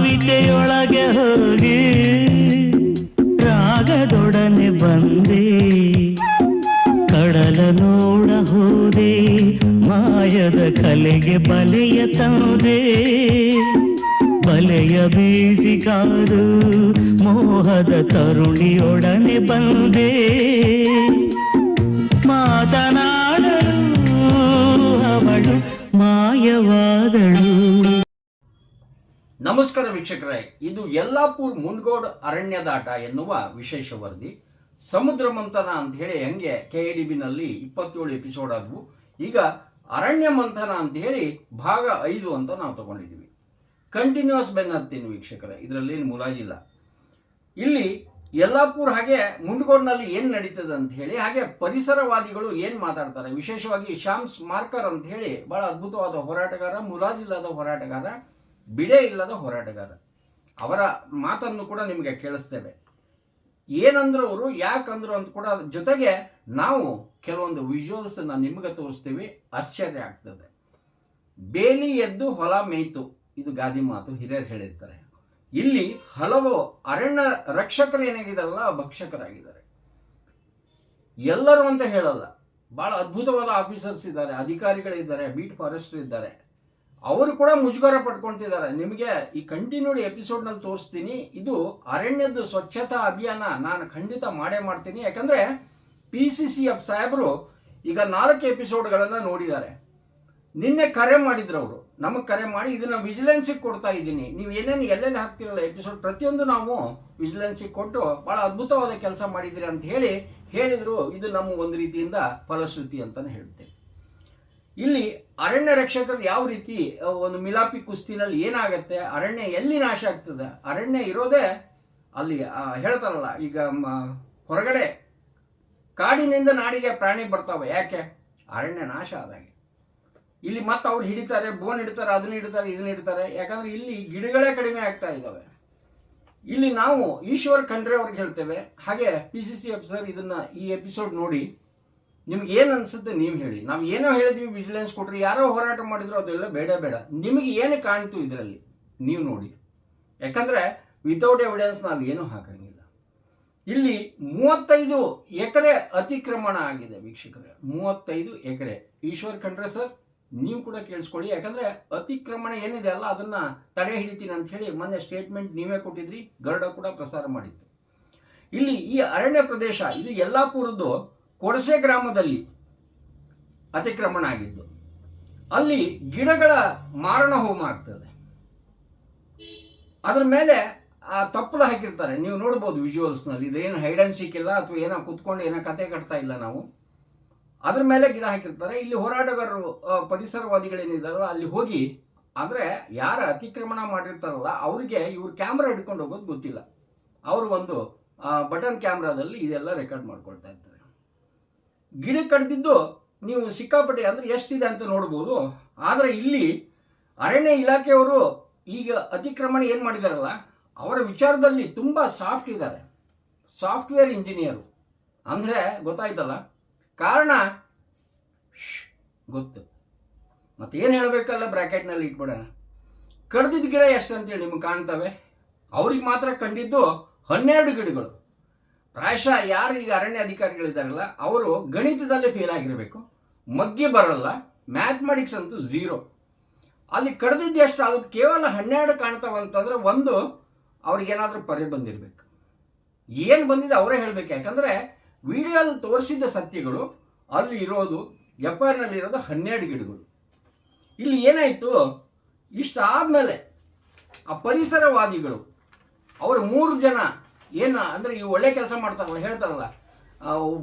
ಕವಿತೆಯೊಳಗೆ ಹೋಗಿ ರಾಗದೊಡನೆ ಬಂದೆ, ಕಡಲ ನೋಡ ಹೋದೆ, ಮಾಯದ ಕಲೆಗೆ ಬಲೆಯ ತಂದೆ, ಬಲೆಯ ಬೀಸಿಕಾದು ಮೋಹದ ತರುಣಿಯೊಡನೆ ಬಂದೆ, ಮಾತನಾಡಲು ಅವಳು ಮಾಯವಾದಳು. ನಮಸ್ಕಾರ ವೀಕ್ಷಕರೇ, ಇದು ಯಲ್ಲಾಪುರ್ ಮುಂಡಗೋಡ್ ಅರಣ್ಯದಾಟ ಎನ್ನುವ ವಿಶೇಷ ವರದಿ. ಸಮುದ್ರ ಮಂಥನ ಅಂತ ಹೇಳಿ ಹೆಂಗೆ KADBನಲ್ಲಿ 27 ಎಪಿಸೋಡ್ ಆದವು, ಈಗ ಅರಣ್ಯ ಮಂಥನ ಅಂತ ಹೇಳಿ ಭಾಗ 5 ಅಂತ ನಾವು ತಗೊಂಡಿದ್ದೀವಿ. ಕಂಟಿನ್ಯೂಸ್ ಬೆನ್ನತ್ತೀನಿ ವೀಕ್ಷಕರೇ, ಇದರಲ್ಲೇನು ಮುಲಾಜಿಲ್ಲ. ಇಲ್ಲಿ ಯಲ್ಲಾಪುರ್ ಹಾಗೆ ಮುಂಡಗೋಡ್ನಲ್ಲಿ ಏನು ನಡೀತದೆ ಅಂತ ಹೇಳಿ, ಹಾಗೆ ಪರಿಸರವಾದಿಗಳು ಏನು ಮಾತಾಡ್ತಾರೆ, ವಿಶೇಷವಾಗಿ ಶ್ಯಾಮ್ ಸ್ಮಾರ್ಕರ್ ಅಂತ ಹೇಳಿ ಬಹಳ ಅದ್ಭುತವಾದ ಹೋರಾಟಗಾರ, ಮುಲಾಜಿಲ್ಲದ ಹೋರಾಟಗಾರ, ಬಿಡೆ ಇಲ್ಲದ ಹೋರಾಟಗಾರ, ಅವರ ಮಾತನ್ನು ಕೂಡ ನಿಮಗೆ ಕೇಳಿಸ್ತೇವೆ. ಏನಂದ್ರು ಅವರು, ಯಾಕಂದ್ರು ಅಂತ ಕೂಡ, ಜೊತೆಗೆ ನಾವು ಕೆಲವೊಂದು ವಿಜುವಲ್ಸ್ ನಿಮಗೆ ತೋರಿಸ್ತೀವಿ, ಆಶ್ಚರ್ಯ ಆಗ್ತದೆ. ಬೇಲಿ ಎದ್ದು ಹೊಲ ಮೇಯ್ತು, ಇದು ಗಾದಿ ಮಾತು, ಹಿರಿಯರು ಹೇಳಿರ್ತಾರೆ. ಇಲ್ಲಿ ಹಲವು ಅರಣ್ಯ ರಕ್ಷಕರು ಏನಾಗಿದಾರಲ್ಲ, ಭಕ್ಷಕರಾಗಿದ್ದಾರೆ. ಎಲ್ಲರೂ ಅಂತ ಹೇಳಲ್ಲ, ಬಹಳ ಅದ್ಭುತವಾದ ಆಫೀಸರ್ಸ್ ಇದ್ದಾರೆ, ಅಧಿಕಾರಿಗಳಿದ್ದಾರೆ, ಬೀಟ್ ಫಾರೆಸ್ಟರ್ ಇದ್ದಾರೆ. ಅವರು ಕೂಡ ಮುಜುಗರ ಪಡ್ಕೊಳ್ತಿದ್ದಾರೆ. ನಿಮಗೆ ಈ ಕಂಟಿನ್ಯೂಡ್ ಎಪಿಸೋಡ್ನಲ್ಲಿ ತೋರಿಸ್ತೀನಿ. ಇದು ಅರಣ್ಯದ ಸ್ವಚ್ಛತಾ ಅಭಿಯಾನ ನಾನು ಖಂಡಿತ ಮಾಡೇ ಮಾಡ್ತೀನಿ. ಯಾಕಂದ್ರೆ PCCF ಸಾಹೇಬರು ಈಗ 4 ಎಪಿಸೋಡ್ಗಳನ್ನು ನೋಡಿದ್ದಾರೆ. ನಿನ್ನೆ ಕರೆ ಮಾಡಿದ್ರು ಅವರು, ನಮಗೆ ಕರೆ ಮಾಡಿ ಇದನ್ನ ವಿಜಿಲೆನ್ಸಿಗೆ ಕೊಡ್ತಾ ಇದ್ದೀನಿ, ನೀವು ಏನೇನು ಎಲ್ಲೆಲ್ಲಿ ಹಾಕ್ತಿರಲ್ಲ ಎಪಿಸೋಡ್ ಪ್ರತಿಯೊಂದು ನಾವು ವಿಜಿಲೆನ್ಸಿಗೆ ಕೊಟ್ಟು ಬಹಳ ಅದ್ಭುತವಾದ ಕೆಲಸ ಮಾಡಿದ್ರಿ ಅಂತ ಹೇಳಿದ್ರು. ಇದು ನಮ್ಮ ಒಂದು ರೀತಿಯಿಂದ ಫಲಶ್ರುತಿ ಅಂತಾನೆ ಹೇಳ್ತೇವೆ. ಇಲ್ಲಿ ಅರಣ್ಯ ರಕ್ಷಕರು ಯಾವ ರೀತಿ ಒಂದು ಮಿಲಾಪಿ ಕುಸ್ತಿನಲ್ಲಿ ಏನಾಗತ್ತೆ, ಅರಣ್ಯ ಎಲ್ಲಿ ನಾಶ ಆಗ್ತದೆ, ಅರಣ್ಯ ಇರೋದೇ ಅಲ್ಲಿ ಹೇಳ್ತಾರಲ್ಲ, ಈಗ ಹೊರಗಡೆ ಕಾಡಿನಿಂದ ನಾಡಿಗೆ ಪ್ರಾಣಿ ಬರ್ತಾವೆ, ಯಾಕೆ? ಅರಣ್ಯ ನಾಶ ಆದಾಗೆ. ಇಲ್ಲಿ ಮತ್ತೆ ಅವ್ರು ಹಿಡಿತಾರೆ, ಬೋನ್ ಇಡ್ತಾರೆ, ಅದನ್ನ ಇಡ್ತಾರೆ, ಇದನ್ನ ಇಡ್ತಾರೆ. ಯಾಕಂದ್ರೆ ಇಲ್ಲಿ ಗಿಡಗಳೇ ಕಡಿಮೆ ಆಗ್ತಾ ಇದ್ದಾವೆ. ಇಲ್ಲಿ ನಾವು ಈಶ್ವರ್ ಖಂಡ್ರೆ ಅವ್ರಿಗೆ ಹೇಳ್ತೇವೆ, ಹಾಗೆ PCCF ಸರ್ ಇದನ್ನ ಈ ಎಪಿಸೋಡ್ ನೋಡಿ ನಿಮ್ಗೆ ಏನು ಅನ್ಸುತ್ತೆ ನೀವು ಹೇಳಿ. ನಾವು ಏನೋ ಹೇಳಿದ್ವಿ, ವಿಜಿಲೆನ್ಸ್ ಕೊಟ್ರಿ, ಯಾರೋ ಹೋರಾಟ ಮಾಡಿದ್ರು, ಅದೆಲ್ಲ ಬೇಡ. ನಿಮಗೆ ಏನು ಕಾಣ್ತು ಇದರಲ್ಲಿ ನೀವು ನೋಡಿ. ಯಾಕಂದ್ರೆ ವಿತೌಟ್ ಎವಿಡೆನ್ಸ್ ನಾವು ಏನೂ ಹಾಕಂಗಿಲ್ಲ. ಇಲ್ಲಿ 35 ಎಕರೆ ಅತಿಕ್ರಮಣ ಆಗಿದೆ ವೀಕ್ಷಕರೇ, 35 ಎಕರೆ. ಈಶ್ವರ್ ಖಂಡ್ರೆ ಸರ್ ನೀವು ಕೂಡ ಕೇಳಿಸ್ಕೊಳ್ಳಿ, ಯಾಕಂದ್ರೆ ಅತಿಕ್ರಮಣ ಏನಿದೆ ಅಲ್ಲ ಅದನ್ನ ತಡೆ ಹಿಡಿತೀನಿ ಅಂತ ಹೇಳಿ ಮೊನ್ನೆ ಸ್ಟೇಟ್ಮೆಂಟ್ ನೀವೇ ಕೊಟ್ಟಿದ್ರಿ, ಗರುಡ ಕೂಡ ಪ್ರಸಾರ ಮಾಡಿತ್ತು. ಇಲ್ಲಿ ಈ ಅರಣ್ಯ ಪ್ರದೇಶ ಇದು ಯಲ್ಲಾಪುರದ್ದು ಕೊಡಸೆ ಗ್ರಾಮದಲ್ಲಿ ಅತಿಕ್ರಮಣ ಆಗಿದ್ದು. ಅಲ್ಲಿ ಗಿಡಗಳ ಮಾರಣ ಹೋಮ ಆಗ್ತದೆ, ಅದ್ರ ಮೇಲೆ ಆ ತಪ್ಪಲು ಹಾಕಿರ್ತಾರೆ, ನೀವು ನೋಡ್ಬೋದು ವಿಜುವಲ್ಸ್ನಲ್ಲಿ. ಇದೇನು ಹೈಡ್ ಅಂಡ್ ಸೀಕ್ ಇಲ್ಲ, ಅಥವಾ ಏನೋ ಕುತ್ಕೊಂಡು ಏನೋ ಕತೆ ಕಟ್ತಾ ಇಲ್ಲ ನಾವು. ಅದ್ರ ಮೇಲೆ ಗಿಡ ಹಾಕಿರ್ತಾರೆ. ಇಲ್ಲಿ ಹೋರಾಟಗಾರರು, ಪರಿಸರವಾದಿಗಳೇನಿದಾರಲ್ಲ ಅಲ್ಲಿ ಹೋಗಿ, ಅಂದ್ರೆ ಯಾರ ಅತಿಕ್ರಮಣ ಮಾಡಿರ್ತಾರಲ್ಲ ಅವ್ರಿಗೆ ಇವ್ರು ಕ್ಯಾಮ್ರಾ ಹಿಡ್ಕೊಂಡು ಹೋಗೋದು ಗೊತ್ತಿಲ್ಲ. ಅವರು ಒಂದು ಬಟನ್ ಕ್ಯಾಮ್ರಾದಲ್ಲಿ ಇದೆಲ್ಲ ರೆಕಾರ್ಡ್ ಮಾಡ್ಕೊಳ್ತಾ ಇರ್ತಾರೆ. ಗಿಡ ಕಡ್ದಿದ್ದು ನೀವು ಸಿಕ್ಕಾಪಟ್ಟೆ ಅಂದ್ರೆ ಎಷ್ಟಿದೆ ಅಂತ ನೋಡ್ಬೋದು. ಆದರೆ ಇಲ್ಲಿ ಅರಣ್ಯ ಇಲಾಖೆಯವರು ಈಗ ಅತಿಕ್ರಮಣ ಏನು ಮಾಡಿದಾರಲ್ಲ ಅವರ ವಿಚಾರದಲ್ಲಿ ತುಂಬ ಸಾಫ್ಟ್ ಇದ್ದಾರೆ. ಸಾಫ್ಟ್ವೇರ್ ಇಂಜಿನಿಯರು ಅಂದರೆ ಗೊತ್ತಾಯ್ತಲ್ಲ, ಕಾರಣ ಗೊತ್ತು, ಮತ್ತೇನು ಹೇಳಬೇಕಲ್ಲ, ಬ್ರ್ಯಾಕೆಟ್ನಲ್ಲಿ ಇಟ್ಬಿಡೋಣ. ಕಡ್ದಿದ್ದ ಗಿಡ ಎಷ್ಟು ಅಂತೇಳಿ ನಿಮ್ಗೆ ಕಾಣ್ತವೆ. ಅವ್ರಿಗೆ ಮಾತ್ರ ಕಂಡಿದ್ದು 12 ಗಿಡಗಳು. ಪ್ರಾಯಶಃ ಯಾರು ಈಗ ಅರಣ್ಯ ಅಧಿಕಾರಿಗಳಿದ್ದಾರಲ್ಲ ಅವರು ಗಣಿತದಲ್ಲಿ ಫೇಲ್ ಆಗಿರಬೇಕು, ಮಗ್ಗಿ ಬರಲ್ಲ, ಮ್ಯಾಥಮೆಟಿಕ್ಸ್ ಅಂತೂ 0. ಅಲ್ಲಿ ಕಡ್ದಿದ್ದು ಎಷ್ಟು, ಅದು ಕೇವಲ 12 ಕಾಣ್ತಾವಂತಂದ್ರೆ ಒಂದು ಅವ್ರಿಗೇನಾದ್ರೂ ಪರಿ ಬಂದಿರಬೇಕು. ಏನು ಬಂದಿದೆ ಅವರೇ ಹೇಳಬೇಕು. ಯಾಕಂದರೆ ವಿಡಿಯೋಲ್ಲಿ ತೋರಿಸಿದ ಸತ್ಯಗಳು ಅಲ್ಲಿ ಇರೋದು, FIRನಲ್ಲಿ ಇರೋದು 12 ಗಿಡಗಳು. ಇಲ್ಲಿ ಏನಾಯಿತು, ಇಷ್ಟಾದಮೇಲೆ ಆ ಪರಿಸರವಾದಿಗಳು ಅವರು 3 ಜನ ಏನು ಅಂದರೆ ಈ ಒಳ್ಳೆ ಕೆಲಸ ಮಾಡ್ತಾರಲ್ಲ, ಹೇಳ್ತಾರಲ್ಲ,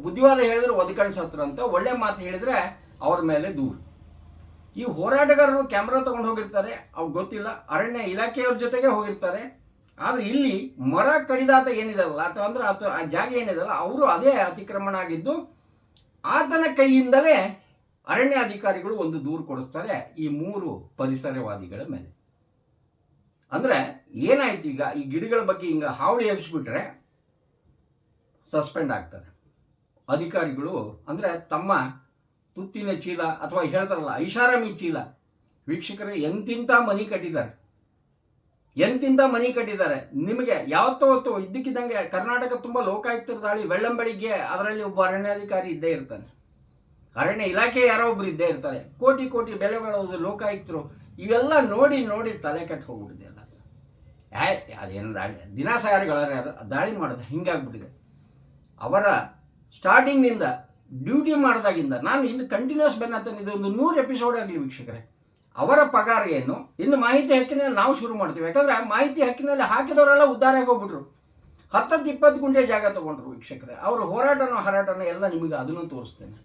ಬುದ್ಧಿವಾದ ಹೇಳಿದ್ರೆ ಒದಕಣಿಸತ್ರ ಅಂತ, ಒಳ್ಳೆ ಮಾತು ಹೇಳಿದರೆ ಅವ್ರ ಮೇಲೆ ದೂರು. ಈ ಹೋರಾಟಗಾರರು ಕ್ಯಾಮ್ರಾ ತೊಗೊಂಡು ಹೋಗಿರ್ತಾರೆ, ಅವ್ರಿಗೆ ಗೊತ್ತಿಲ್ಲ, ಅರಣ್ಯ ಇಲಾಖೆಯವ್ರ ಜೊತೆಗೆ ಹೋಗಿರ್ತಾರೆ. ಆದರೆ ಇಲ್ಲಿ ಮರ ಕಡಿದಾತ ಏನಿದಲ್ಲ, ಅಥವಾ ಅಂದ್ರೆ ಆ ಜಾಗ ಏನಿದಲ್ಲ, ಅವರು ಅದೇ ಅತಿಕ್ರಮಣ ಆಗಿದ್ದು, ಆತನ ಕೈಯಿಂದಲೇ ಅರಣ್ಯ ಅಧಿಕಾರಿಗಳು ಒಂದು ದೂರು ಕೊಡಿಸ್ತಾರೆ ಈ 3 ಪರಿಸರವಾದಿಗಳ ಮೇಲೆ. ಅಂದ್ರೆ ಏನಾಯ್ತು, ಈಗ ಈ ಗಿಡಗಳ ಬಗ್ಗೆ ಹಿಂಗ ಹಾವಳಿ ಎಬ್ಬಿಸ್ಬಿಟ್ರೆ ಸಸ್ಪೆಂಡ್ ಆಗ್ತಾರೆ ಅಧಿಕಾರಿಗಳು. ಅಂದ್ರೆ ತಮ್ಮ ತುತ್ತಿನ ಚೀಲ ಅಥವಾ ಹೇಳ್ತಾರಲ್ಲ ಐಷಾರಾಮಿ ಚೀಲ, ವೀಕ್ಷಕರೇ ಎಂತಿಂತ ಮನಿ ಕಟ್ಟಿದ್ದಾರೆ. ಎಂತಿಂತ ಮನಿ ಕಟ್ಟಿದ್ದಾರೆ. ನಿಮಗೆ ಯಾವತ್ತೋ ಹೊತ್ತು ಇದ್ದಕ್ಕಿದ್ದಂಗೆ ಕರ್ನಾಟಕ ತುಂಬ ಲೋಕಾಯುಕ್ತರ ದಾಳಿ, ಬೆಳ್ಳಂಬೆಳಿಗ್ಗೆ ಅದರಲ್ಲಿ ಒಬ್ಬ ಅರಣ್ಯಾಧಿಕಾರಿ ಇದ್ದೇ ಇರ್ತಾನೆ, ಅರಣ್ಯ ಇಲಾಖೆ ಯಾರೋ ಒಬ್ರು ಇದ್ದೇ ಇರ್ತಾರೆ, ಕೋಟಿ ಕೋಟಿ ಬೆಲೆ ಬಾಳೋದು ಲೋಕಾಯುಕ್ತರು. ಇವೆಲ್ಲ ನೋಡಿ ನೋಡಿ ತಲೆ ಕೆಟ್ಟು ಹೋಗ್ಬಿಟ್ಟಿದೆ ಅಲ್ಲ. ಅದೇನು ದಾಳಿ, ದಿನಾಸಾರಿಗಳ ದಾಳಿ ಮಾಡೋದು ಹಿಂಗಾಗ್ಬಿಟ್ಟಿದೆ. ಅವರ ಸ್ಟಾರ್ಟಿಂಗ್ನಿಂದ ಡ್ಯೂಟಿ ಮಾಡಿದಾಗಿಂದ ನಾನು ಇನ್ನು ಕಂಟಿನ್ಯೂಸ್ ಬೆನ್ನತ್ತನಿದೆ. ಒಂದು 100 ಎಪಿಸೋಡ್ ಆಗಲಿ ವೀಕ್ಷಕರೇ, ಅವರ ಪಗಾರ ಏನು, ಇನ್ನು ಮಾಹಿತಿ ಹಕ್ಕಿನಲ್ಲಿ ನಾವು ಶುರು ಮಾಡ್ತೀವಿ. ಯಾಕಂದ್ರೆ ಮಾಹಿತಿ ಹಕ್ಕಿನಲ್ಲಿ ಹಾಕಿದವರೆಲ್ಲ ಉದ್ಧಾರ ಆಗೋಗ್ಬಿಟ್ರು, 10-20 ಗುಂಟೆ ಜಾಗ ತಗೊಂಡ್ರು ವೀಕ್ಷಕರೇ. ಅವರ ಹೋರಾಟನೋ ಎಲ್ಲ ನಿಮಗೆ ಅದನ್ನು ತೋರಿಸ್ತೇನೆ.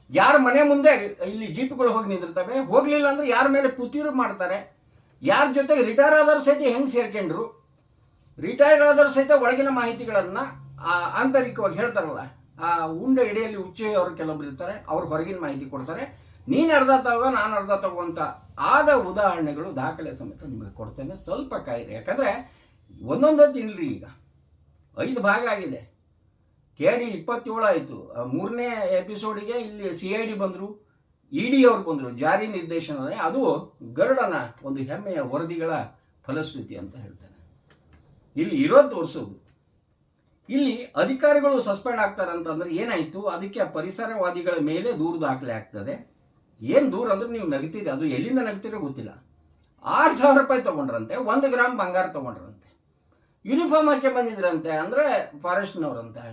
ಯಾರ ಮನೆ ಮುಂದೆ ಇಲ್ಲಿ ಜೀಪ್ಗಳು ಹೋಗಿ ನಿಂದಿರ್ತವೆ, ಹೋಗ್ಲಿಲ್ಲ ಅಂದ್ರೆ ಯಾರ ಮೇಲೆ ಪುತಿರು ಮಾಡ್ತಾರೆ, ಯಾರ ಜೊತೆಗೆ ರಿಟೈರ್ ಆದವ್ರ ಸಹಿತ ಹೆಂಗೆ ಸೇರ್ಕೊಂಡ್ರು, ರಿಟೈರ್ಡ್ ಆದವ್ರ ಸಹಿತ ಒಳಗಿನ ಮಾಹಿತಿಗಳನ್ನು ಆಂತರಿಕವಾಗಿ ಹೇಳ್ತಾರಲ್ಲ, ಆ ಉಂಡೆ ಎಡೆಯಲ್ಲಿ ಉಚ್ಚೆಯವರು ಕೆಲವೊಬ್ರು ಇರ್ತಾರೆ, ಅವ್ರು ಹೊರಗಿನ ಮಾಹಿತಿ ಕೊಡ್ತಾರೆ. ನೀನು ಅರ್ಧ ತಗೋ ನಾನು ಅರ್ಧ ತಗೋ ಅಂತ ಆದ ಉದಾಹರಣೆಗಳು ದಾಖಲೆ ಸಮೇತ ನಿಮಗೆ ಕೊಡ್ತೇನೆ. ಸ್ವಲ್ಪ ಕಾಯಿದೆ, ಯಾಕಂದರೆ ಒಂದೊಂದೇ ತಿನ್ರಿ. ಈಗ 5 ಭಾಗ ಆಗಿದೆ. KD 27 ಆಯಿತು. 3ನೇ ಎಪಿಸೋಡಿಗೆ ಇಲ್ಲಿ CID ಬಂದರು, ED ಅವ್ರು ಬಂದರು, ಜಾರಿ ನಿರ್ದೇಶನಾಲಯ. ಅದು ಗರುಡನ ಒಂದು ಹೆಮ್ಮೆಯ ವರದಿಗಳ ಫಲಶ್ರುತಿ ಅಂತ ಹೇಳ್ತಾರೆ. ಇಲ್ಲಿ ಇರೋದು ತೋರಿಸೋದು. ಇಲ್ಲಿ ಅಧಿಕಾರಿಗಳು ಸಸ್ಪೆಂಡ್ ಆಗ್ತಾರೆ ಅಂತಂದ್ರೆ ಏನಾಯಿತು, ಅದಕ್ಕೆ ಪರಿಸರವಾದಿಗಳ ಮೇಲೆ ದೂರು ದಾಖಲೆ ಆಗ್ತದೆ. ಏನು ದೂರ ಅಂದ್ರೆ ನೀವು ನಗ್ತೀರಿ, ಅದು ಎಲ್ಲಿಂದ ನಗ್ತೀರೋ ಗೊತ್ತಿಲ್ಲ. 6,000 ರೂಪಾಯಿ ತೊಗೊಂಡ್ರಂತೆ, 1 ಗ್ರಾಮ್ ಬಂಗಾರ ತೊಗೊಂಡ್ರಂತೆ, ಯೂನಿಫಾರ್ಮ್ ಹಾಕಿ ಬಂದಿದ್ರಂತೆ, ಅಂದರೆ ಫಾರೆಸ್ಟ್ನವ್ರಂತೆ.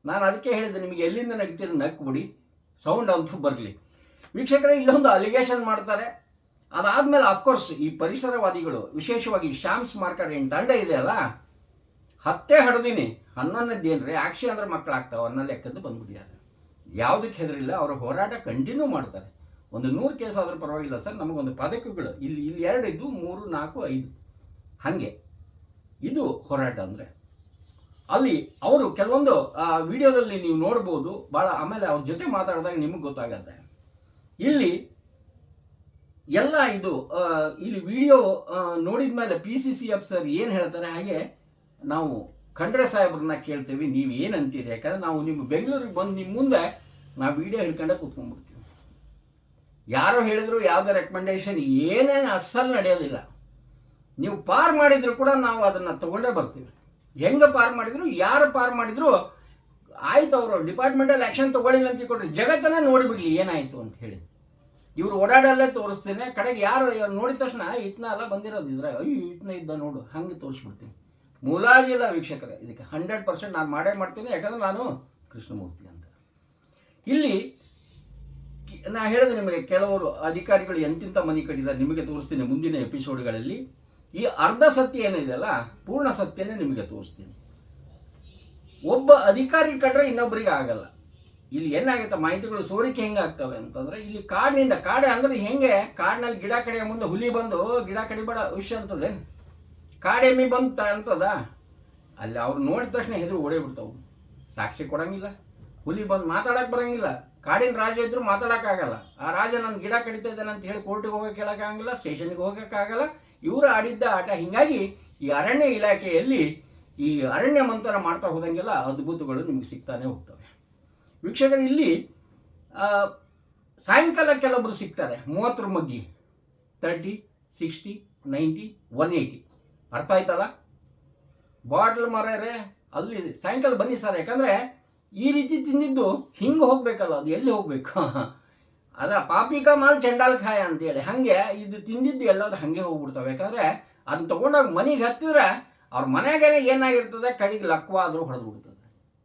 ನಾನು ಅದಕ್ಕೆ ಹೇಳಿದೆ, ನಿಮಗೆ ಎಲ್ಲಿಂದ ನಗ್ತೀರಿ ನಗ್ಬಿಡಿ, ಸೌಂಡ್ ಅಂತೂ ಬರಲಿ. ವೀಕ್ಷಕರೇ, ಇಲ್ಲೊಂದು ಅಲಿಗೇಷನ್ ಮಾಡ್ತಾರೆ. ಅದಾದಮೇಲೆ ಅಫ್ಕೋರ್ಸ್ ಈ ಪರಿಸರವಾದಿಗಳು, ವಿಶೇಷವಾಗಿ ಶ್ಯಾಮ್ ಸ್ಮಾರಕ ಏನು ತಂಡ ಇದೆಯಲ್ಲ, 10 ಹಡ್ದಿನಿ 11ನೇದೇನ್ರಿ ಆಕ್ಷಿ ಅಂದ್ರೆ ಮಕ್ಕಳಾಗ್ತಾವೆ ಅನ್ನೋ ಲೆಕ್ಕದ್ದು ಬಂದ್ಬಿಟ್ಟಿದ್ದಾರೆ. ಯಾವುದಕ್ಕೆ ಹೆದರಿಲ್ಲ, ಅವರ ಹೋರಾಟ ಕಂಟಿನ್ಯೂ ಮಾಡ್ತಾರೆ. ಒಂದು 100 ಕೇಸ್ ಆದರೂ ಪರವಾಗಿಲ್ಲ ಸರ್, ನಮಗೊಂದು ಪದಕಗಳು ಇಲ್ಲಿ 2 ಇದ್ದು 3, 4, 5 ಹಾಗೆ. ಇದು ಹೋರಾಟ ಅಂದರೆ. ಅಲ್ಲಿ ಅವರು ಕೆಲವೊಂದು ವಿಡಿಯೋದಲ್ಲಿ ನೀವು ನೋಡ್ಬೋದು ಭಾಳ. ಆಮೇಲೆ ಅವ್ರ ಜೊತೆ ಮಾತಾಡಿದಾಗ ನಿಮಗೆ ಗೊತ್ತಾಗತ್ತೆ. ಇಲ್ಲಿ ಎಲ್ಲ ಇದು ಇಲ್ಲಿ ವಿಡಿಯೋ ನೋಡಿದ ಮೇಲೆ PCCF ಸರ್ ಏನು ಹೇಳ್ತಾರೆ, ಹಾಗೆ ನಾವು ಖಂಡ್ರೆ ಸಾಹೇಬ್ರನ್ನ ಕೇಳ್ತೀವಿ, ನೀವು ಏನು ಅಂತೀರಿ. ಯಾಕಂದರೆ ನಾವು ನಿಮ್ಮ ಬೆಂಗಳೂರಿಗೆ ಬಂದು ನಿಮ್ಮ ಮುಂದೆ ನಾವು ವಿಡಿಯೋ ಹಿಡ್ಕೊಂಡೆ ಕೂತ್ಕೊಂಡ್ಬಿಡ್ತೀವಿ. ಯಾರೋ ಹೇಳಿದ್ರು ಯಾವುದೇ ರೆಕಮೆಂಡೇಶನ್ ಏನೇನು ಅಸಲ್ ನಡೆಯೋದಿಲ್ಲ. ನೀವು ಪಾರ್ ಮಾಡಿದ್ರು ಕೂಡ ನಾವು ಅದನ್ನು ತಗೊಂಡೇ ಬರ್ತೀವಿ. ಹೆಂಗೆ ಪಾರ್ ಮಾಡಿದ್ರು, ಯಾರು ಪಾರ್ ಮಾಡಿದ್ರು ಆಯ್ತು, ಅವರು ಡಿಪಾರ್ಟ್ಮೆಂಟಲ್ಲಿ ಆ್ಯಕ್ಷನ್ ತೊಗೊಳ್ಳಿಲ್ಲ ಅಂತ ಕೊಡ್ರಿ, ಜಗತ್ತನ್ನೇ ನೋಡಿಬಿಡ್ಲಿ ಏನಾಯಿತು ಅಂತ ಹೇಳಿ. ಇವರು ಓಡಾಡಲ್ಲೇ ತೋರಿಸ್ತೇನೆ. ಕಡೆಗೆ ಯಾರು ನೋಡಿದ ತಕ್ಷಣ ಇತ್ನ ಎಲ್ಲ ಬಂದಿರೋದು ಇದ್ರೆ, ಅಯ್ಯೋ ಇತ್ನ ಇದ್ದ ನೋಡು, ಹಂಗೆ ತೋರಿಸ್ಬಿಡ್ತೀನಿ. ಮುಲಾಜಿಲ್ಲ ವೀಕ್ಷಕರೇ, ಇದಕ್ಕೆ 100% ನಾನು ಮಾಡೇ ಮಾಡ್ತೀನಿ. ಯಾಕಂದ್ರೆ ನಾನು ಕೃಷ್ಣಮೂರ್ತಿ ಅಂತ. ಇಲ್ಲಿ ನಾ ಹೇಳಿದೆ ನಿಮಗೆ, ಕೆಲವರು ಅಧಿಕಾರಿಗಳು ಎಂತಿಂತ ಮನೆ ಕಟ್ಟಿದ್ದಾರೆ ನಿಮಗೆ ತೋರಿಸ್ತೀನಿ ಮುಂದಿನ ಎಪಿಸೋಡ್ಗಳಲ್ಲಿ. ಈ ಅರ್ಧ ಸತ್ಯ ಏನಿದೆಯಲ್ಲ, ಪೂರ್ಣ ಸತ್ಯನೇ ನಿಮಗೆ ತೋರಿಸ್ತೀನಿ. ಒಬ್ಬ ಅಧಿಕಾರಿ ಕಟ್ರೆ ಇನ್ನೊಬ್ಬರಿಗೆ ಆಗಲ್ಲ. ಇಲ್ಲಿ ಏನಾಗುತ್ತೆ, ಮಾಹಿತಿಗಳು ಸೋರಿಕೆ ಹೆಂಗೆ ಆಗ್ತವೆ ಅಂತಂದ್ರೆ, ಇಲ್ಲಿ ಕಾಡಿನಿಂದ ಕಾಡೆ ಅಂದ್ರೆ ಹೆಂಗೆ, ಕಾಡಿನಲ್ಲಿ ಗಿಡ ಕಡಿಯೋ ಮುಂದೆ ಹುಲಿ ಬಂದು ಗಿಡ ಕಡಿಬೇಡ ವಿಷಯ ಅಂತದೆ, ಕಾಡೆಮ್ಮಿ ಬಂತ ಅಂತದ. ಅಲ್ಲಿ ಅವ್ರು ನೋಡಿದ ತಕ್ಷಣ ಹೆದರು ಓಡೇ ಬಿಡ್ತಾವು, ಸಾಕ್ಷಿ ಕೊಡಂಗಿಲ್ಲ, ಹುಲಿ ಬಂದು ಮಾತಾಡಕ್ಕೆ ಬರಂಗಿಲ್ಲ. ಕಾಡಿನ ರಾಜ ಇದ್ರು ಮಾತಾಡೋಕ್ಕಾಗಲ್ಲ. ಆ ರಾಜ ನನ್ನ ಗಿಡ ಕಡಿತಾ ಇದ್ದಾನೆ ಅಂತ ಹೇಳಿ ಕೋರ್ಟಿಗೆ ಹೋಗೋಕೆ ಹೇಳೋಕ್ಕಾಗಲ್ಲ, ಸ್ಟೇಷನ್ಗೆ ಹೋಗೋಕ್ಕಾಗಲ್ಲ. ಇವರು ಆಡಿದ್ದ ಆಟ. ಹೀಗಾಗಿ ಈ ಅರಣ್ಯ ಇಲಾಖೆಯಲ್ಲಿ ಈ ಅರಣ್ಯ ಮಂಥನ ಮಾಡ್ತಾ ಹೋದಂಗೆಲ್ಲ ಅದ್ಭುತಗಳು ನಿಮ್ಗೆ ಸಿಗ್ತಾನೆ ಹೋಗ್ತವೆ ವೀಕ್ಷಕರು. ಇಲ್ಲಿ ಸಾಯಂಕಾಲ ಕೆಲವೊಬ್ರು ಸಿಗ್ತಾರೆ 30 ಮಗ್ಗಿ, 30, 60, 90, 180. ಅರ್ಥ ಆಯ್ತಲ್ಲ? ಬಾಟ್ಲ್ ಮಾರೇ ಅಲ್ಲಿ ಸಾಯಂಕಾಲ ಬನ್ನಿ ಸರ್, ಯಾಕಂದರೆ ಈ ರೀತಿ ತಿಂದಿದ್ದು ಹಿಂಗೆ ಹೋಗ್ಬೇಕಲ್ಲ, ಅದು ಎಲ್ಲಿ ಹೋಗ್ಬೇಕು? ಅದ ಪಾಪಿಕಾ ಮಾಲ್ ಚಂಡಾಲ್ ಖಾಯ ಅಂತೇಳಿ ಹಾಗೆ ಇದು ತಿಂದಿದ್ದು ಎಲ್ಲಾದ್ರೂ ಹಾಗೆ ಹೋಗ್ಬಿಡ್ತಾವೆ. ಯಾಕಂದರೆ ಅದನ್ನ ತೊಗೊಂಡೋಗಿ ಮನೆಗೆ ಹತ್ತಿದ್ರೆ ಅವ್ರ ಮನೆಗೇನೆ ಏನಾಗಿರ್ತದೆ, ಕಡೆಗೆ ಲಕ್ವಾದರೂ ಹೊಡೆದು ಬಿಡ್ತದೆ.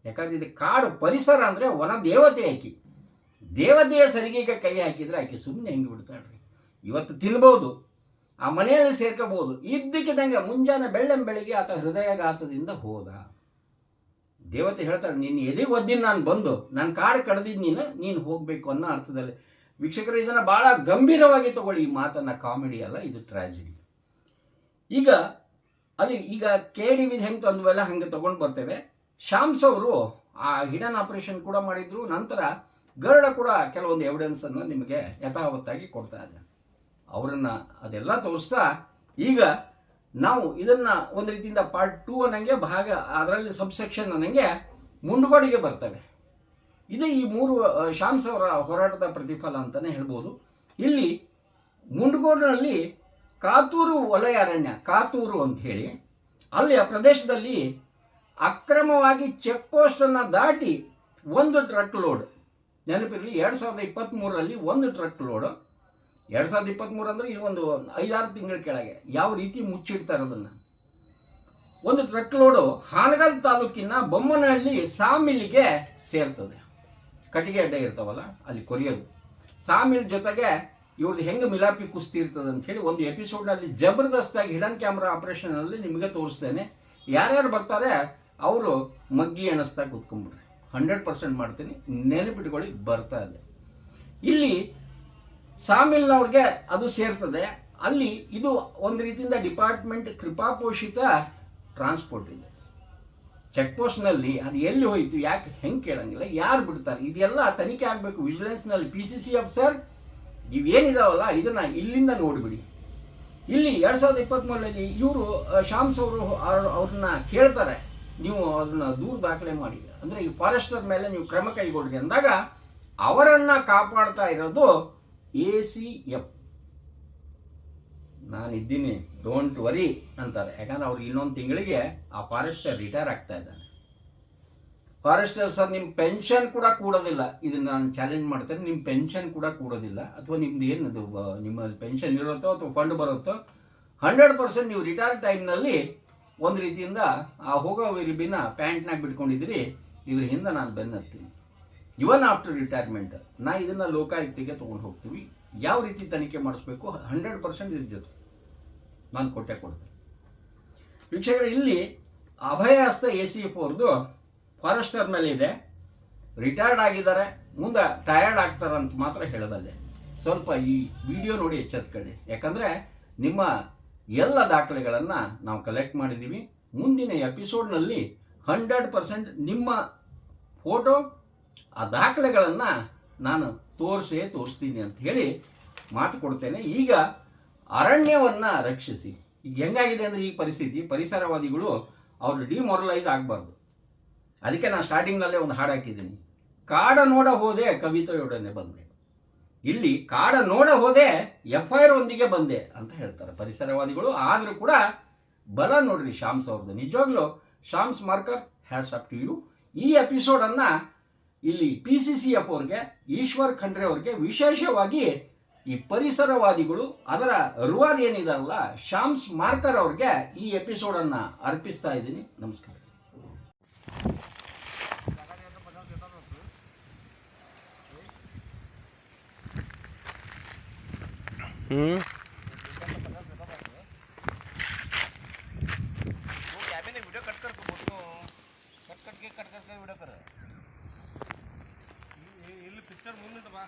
ಯಾಕಂದ್ರೆ ಇದು ಕಾಡು ಪರಿಸರ ಅಂದರೆ ವನ ದೇವತೆ. ಆಕಿ ದೇವತೆಯ ಸರಿಗೆಗೆ ಕೈ ಹಾಕಿದರೆ ಆಕೆ ಸುಮ್ಮನೆ ಹೆಂಗೆ ಬಿಡ್ತಾಳ್ರಿ. ಇವತ್ತು ತಿನ್ಬೋದು, ಆ ಮನೆಯಲ್ಲಿ ಸೇರ್ಕೋಬಹುದು. ಇದ್ದಕ್ಕಿದ್ದಂಗೆ ಮುಂಜಾನೆ ಬೆಳ್ಳಂಬೆಳಿಗ್ಗೆ ಆತ ಹೃದಯಾಘಾತದಿಂದ ಹೋದ. ದೇವತೆ ಹೇಳ್ತಾಳೆ, ನಿನ್ನ ಎದೆಗೆ ಒದ್ದಿನ ನಾನು ಬಂದು ನಾನು ಕಾಡು ಕಡ್ದಿದ್ದು ನೀನು ಹೋಗಬೇಕು ಅನ್ನೋ ಅರ್ಥದಲ್ಲಿ. ವೀಕ್ಷಕರು, ಇದನ್ನು ಭಾಳ ಗಂಭೀರವಾಗಿ ತಗೊಳ್ಳಿ ಈ ಮಾತನ್ನು. ಕಾಮಿಡಿ ಅಲ್ಲ, ಇದು ಟ್ರಾಜಿಡಿ. ಈಗ KD ವಿದ್ ಹೆಂಗೆ ತಂದ್ವಲ್ಲ ಹಂಗೆ ತೊಗೊಂಡು ಬರ್ತೇವೆ. ಶಾಮ್ಸ್ ಅವರು ಆ ಹಿಡನ್ ಆಪರೇಷನ್ ಕೂಡ ಮಾಡಿದ್ರು. ನಂತರ ಗರುಡ ಕೂಡ ಕೆಲವೊಂದು ಎವಿಡೆನ್ಸನ್ನು ನಿಮಗೆ ಯಥಾವತ್ತಾಗಿ ಕೊಡ್ತಾ ಇದೆ. ಅವರನ್ನು ಅದೆಲ್ಲ ತೋರಿಸ್ತಾ ಈಗ ನಾವು ಇದನ್ನು ಒಂದು ರೀತಿಯಿಂದ ಪಾರ್ಟ್ 2 ಅನ್ನಂಗೆ ಭಾಗ, ಅದರಲ್ಲಿ ಸಬ್ಸೆಕ್ಷನ್ ಅನ್ನಂಗೆ ಮುಂಡುಗೋಡಿಗೆ ಬರ್ತವೆ. ಇದು ಈ 3 ಶಾಮ್ಸ್ ಅವರ ಹೋರಾಟದ ಪ್ರತಿಫಲ ಅಂತಲೇ ಹೇಳ್ಬೋದು. ಇಲ್ಲಿ ಮುಂಡುಗೋಡಿನಲ್ಲಿ ಕಾತೂರು ವಲಯ ಅರಣ್ಯ, ಕಾತೂರು ಅಂತ ಹೇಳಿ, ಅಲ್ಲಿ ಆ ಪ್ರದೇಶದಲ್ಲಿ ಅಕ್ರಮವಾಗಿ ಚೆಕ್ ಪೋಸ್ಟನ್ನು ದಾಟಿ ಒಂದು ಟ್ರಕ್ ಲೋಡ್, ನೆನಪಿರಲಿ 2023ರಲ್ಲಿ ಒಂದು ಟ್ರಕ್ ಲೋಡು, 2023 ಅಂದರೆ ಈ ಒಂದು 5-6 ತಿಂಗಳ ಕೆಳಗೆ ಯಾವ ರೀತಿ ಮುಚ್ಚಿಡ್ತಾರೆ ಅದನ್ನು. ಒಂದು ಟ್ರಕ್ ಲೋಡು ಹಾನಗಲ್ ತಾಲೂಕಿನ ಬೊಮ್ಮನಹಳ್ಳಿ ಸಾಮಿಲ್ಗೆ ಸೇರ್ತದೆ. ಕಟ್ಟಿಗೆ ಅಡ್ಡ ಇರ್ತಾವಲ್ಲ ಅಲ್ಲಿ ಕೊರಿಯೋದು, ಸಾಮಿಲ್ ಜೊತೆಗೆ ಇವ್ರದ್ದು ಹೆಂಗೆ ಮಿಲಾಪಿ ಕುಸ್ತಿ ಇರ್ತದೆ ಅಂತ ಹೇಳಿ ಒಂದು ಎಪಿಸೋಡ್ನಲ್ಲಿ ಜಬರ್ದಸ್ತಾಗಿ ಹಿಡನ್ ಕ್ಯಾಮ್ರಾ ಆಪರೇಷನಲ್ಲಿ ನಿಮಗೆ ತೋರಿಸ್ತೇನೆ. ಯಾರ್ಯಾರು ಬರ್ತಾರೆ ಅವರು ಮಗ್ಗಿ ಎಣಿಸ್ತಾ ಕೂತ್ಕೊಂಡ್ಬಿಡ್ರಿ, 100% ಮಾಡ್ತೀನಿ, ನೆನಪಿಟ್ಕೊಳ್ಳಿ, ಬರ್ತಾ ಇದೆ. ಇಲ್ಲಿ ಸಾಮಿಲ್ನವ್ರಿಗೆ ಅದು ಸೇರ್ತದೆ. ಅಲ್ಲಿ ಇದು ಒಂದು ರೀತಿಯಿಂದ ಡಿಪಾರ್ಟ್ಮೆಂಟ್ ಕೃಪಾಪೋಷಿತ ಟ್ರಾನ್ಸ್ಪೋರ್ಟ್ ಇದೆ. ಚೆಕ್ ಪೋಸ್ಟ್ನಲ್ಲಿ ಅದು ಎಲ್ಲಿ ಹೋಯಿತು, ಯಾಕೆ, ಹೆಂಗೆ ಕೇಳಂಗಿಲ್ಲ, ಯಾರು ಬಿಡ್ತಾರೆ, ಇದೆಲ್ಲ ತನಿಖೆ ಆಗಬೇಕು. ವಿಜಿಲೆನ್ಸ್ನಲ್ಲಿ PCC ಆಫೀಸರ್ ಇವೇನಿದಾವಲ್ಲ ಇದನ್ನ ಇಲ್ಲಿಂದ ನೋಡಿಬಿಡಿ. ಇಲ್ಲಿ 2023ರಲ್ಲಿ ಇವರು ಶಾಮ್ಸ್ ಅವ್ರನ್ನ ಕೇಳ್ತಾರೆ, ನೀವು ಅದನ್ನ ದೂರು ದಾಖಲೆ ಮಾಡಿ, ಅಂದರೆ ಈ ಫಾರೆಸ್ಟರ್ ಮೇಲೆ ನೀವು ಕ್ರಮ ಕೈಗೊಳ್ಳಿ ಅಂದಾಗ ಅವರನ್ನ ಕಾಪಾಡ್ತಾ ಇರೋದು ACF. ನಾನಿದ್ದೀನಿ, ಡೋಂಟ್ ವರಿ ಅಂತಾರೆ. ಯಾಕಂದ್ರೆ ಅವ್ರಿಗೆ ಇನ್ನೊಂದು ತಿಂಗಳಿಗೆ ಆ ಫಾರೆಸ್ಟರ್ ರಿಟೈರ್ ಆಗ್ತಾ ಇದ್ದಾನೆ. ಫಾರೆಸ್ಟರ್ ಸರ್ ನಿಮ್ಮ ಪೆನ್ಷನ್ ಕೂಡ ಕೂಡೋದಿಲ್ಲ, ಇದನ್ನ ನಾನು ಚಾಲೆಂಜ್ ಮಾಡ್ತೇನೆ, ನಿಮ್ಮ ಪೆನ್ಷನ್ ಕೂಡ ಕೂಡೋದಿಲ್ಲ, ಅಥವಾ ನಿಮ್ದು ಏನದು ನಿಮ್ಮ ಪೆನ್ಷನ್ ಇರುತ್ತೋ ಅಥವಾ ಫಂಡ್ ಬರುತ್ತೋ 100% ನೀವು ರಿಟೈರ್ ಟೈಮ್ನಲ್ಲಿ ಒಂದು ರೀತಿಯಿಂದ ಆ ಹೋಗೋ ವಿರಿಬಿನ ಪ್ಯಾಂಟ್ನಾಗ ಬಿಟ್ಕೊಂಡಿದ್ದೀರಿ, ಇದ್ರ ಹಿಂದೆ ನಾನು ಬೆನ್ನತ್ತೀನಿ. ಇವನ್ ಆಫ್ಟರ್ ರಿಟೈರ್ಮೆಂಟ್ ನಾ ಇದನ್ನು ಲೋಕಾಯುಕ್ತಿಗೆ ತೊಗೊಂಡು ಹೋಗ್ತೀವಿ. ಯಾವ ರೀತಿ ತನಿಖೆ ಮಾಡಿಸ್ಬೇಕು 100% ಇದ್ರ ಜೊತೆ ನಾನು ಕೊಡ್ತೇನೆ. ವೀಕ್ಷಕರೇ, ಇಲ್ಲಿ ಅಭಯ ಹಸ್ತ ACF ಅವ್ರದ್ದು ಫಾರೆಸ್ಟರ್ ಮೇಲೆ ಇದೆ, ರಿಟೈರ್ಡ್ ಆಗಿದ್ದಾರೆ, ಮುಂದೆ ಟಯರ್ಡ್ ಆಗ್ತಾರೆ ಅಂತ ಮಾತ್ರ ಹೇಳೋದಲ್ಲೇ. ಸ್ವಲ್ಪ ಈ ವಿಡಿಯೋ ನೋಡಿ ಎಚ್ಚೆತ್ಕೊಳ್ಳಿ, ಯಾಕಂದರೆ ನಿಮ್ಮ ಎಲ್ಲ ದಾಖಲೆಗಳನ್ನು ನಾವು ಕಲೆಕ್ಟ್ ಮಾಡಿದ್ದೀವಿ. ಮುಂದಿನ ಎಪಿಸೋಡ್ನಲ್ಲಿ 100% ನಿಮ್ಮ ಫೋಟೋ ಆ ದಾಖಲೆಗಳನ್ನು ನಾನು ತೋರಿಸ್ತೀನಿ ಅಂತ ಹೇಳಿ ಮಾತು ಕೊಡ್ತೇನೆ. ಈಗ ಅರಣ್ಯವನ್ನು ರಕ್ಷಿಸಿ. ಈಗ ಹೆಂಗಾಗಿದೆ ಅಂದರೆ ಈ ಪರಿಸ್ಥಿತಿ, ಪರಿಸರವಾದಿಗಳು ಅವರು ಡಿಮೊರಲೈಸ್ ಆಗಬಾರ್ದು. ಅದಕ್ಕೆ ನಾನು ಸ್ಟಾರ್ಟಿಂಗ್ನಲ್ಲೇ ಒಂದು ಹಾಡು ಹಾಕಿದ್ದೀನಿ, ಕಾಡ ನೋಡ ಹೋದೆ ಕವಿತೆಯೊಡನೆ ಬಂದೆ. ಇಲ್ಲಿ ಕಾಡ ನೋಡ ಹೋದೆ FIR ಒಂದಿಗೆ ಬಂದೆ ಅಂತ ಹೇಳ್ತಾರೆ ಪರಿಸರವಾದಿಗಳು. ಆದರೂ ಕೂಡ ಬಲ ನೋಡ್ರಿ ಶಾಮ್ಸ್ ಅವ್ರದ್ದು. ನಿಜವಾಗ್ಲೂ Shams marker has up to you. ಈ ಎಪಿಸೋಡನ್ನು ಇಲ್ಲಿ PCCF ಅವ್ರಿಗೆ, ಈಶ್ವರ್ ಖಂಡ್ರೆ ಅವ್ರಿಗೆ, ವಿಶೇಷವಾಗಿ ಈ ಪರಿಸರವಾದಿಗಳು ಅದರ ರೂವಾರಿ ಏನಿದಾರಲ್ಲ ಶಾಮ್ಸ್ ಮಾರ್ಕರ್ ಅವ್ರಿಗೆ ಈ ಎಪಿಸೋಡನ್ನು ಅರ್ಪಿಸ್ತಾ ಇದ್ದೀನಿ. ನಮಸ್ಕಾರ. वीडियो कट कर फोटो कट वीडियो कर ಇಲ್ಲಿ ಪಿಕ್ಚರ್ ಮುಂದೆ ಬಾ.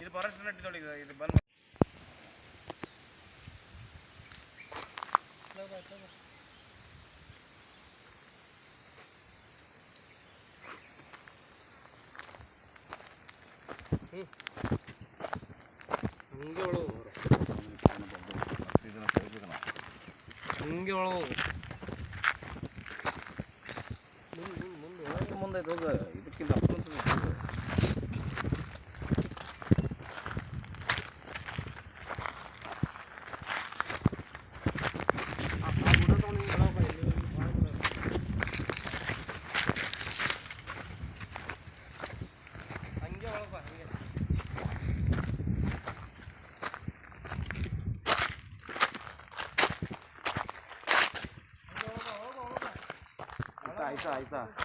ಇದು ಫಾರೆಸ್ಟ್ ನಟ್ಟಿದೊಳಗೆ ಇದು ಬಂದು ಹಂಗೆ ಒಳಗೆ ಹಂಗೆ ಒಳಗೆ ಮುಂದೆ ಹೋಗ. ಇದಕ್ಕಿಂತ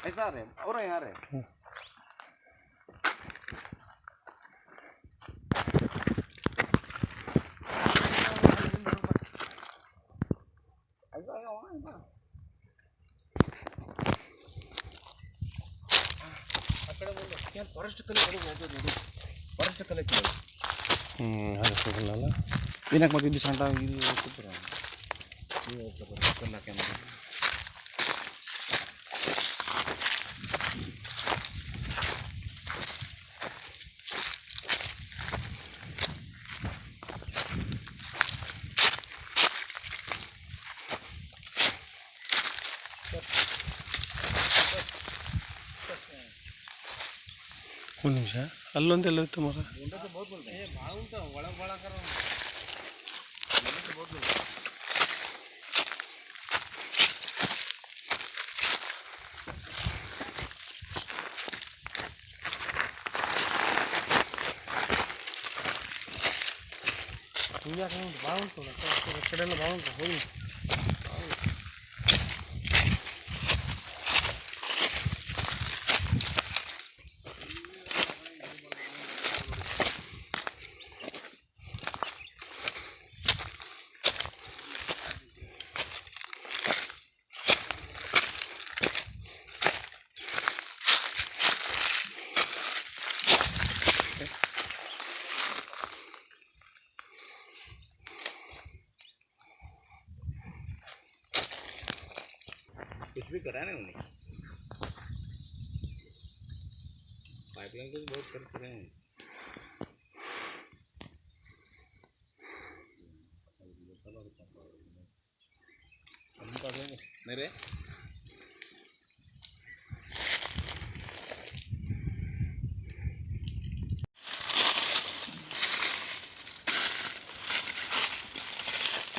ऐसा रहे और यहाँ रहे फॉरेस्ट कलेक्ट ಏನಕ್ಕೆ ಮತ್ತೆ ಸಣ್ಣ ಕ್ಯಾಮ್ರಾ ಒಂದು ನಿಮಿಷ, ಅಲ್ಲೊಂದೆಲ್ಲ ಇತ್ತು ಮರ. ಭಾಳ ಉಂಟು ಒಳಗೆ ಭಾಳ బాగుంటుంది ఎక్కడైనా బాగుంటుంది. कुछ भी करा ना उन्हें, पाइपलाइन को बहुत करते रहे हैं। मेरे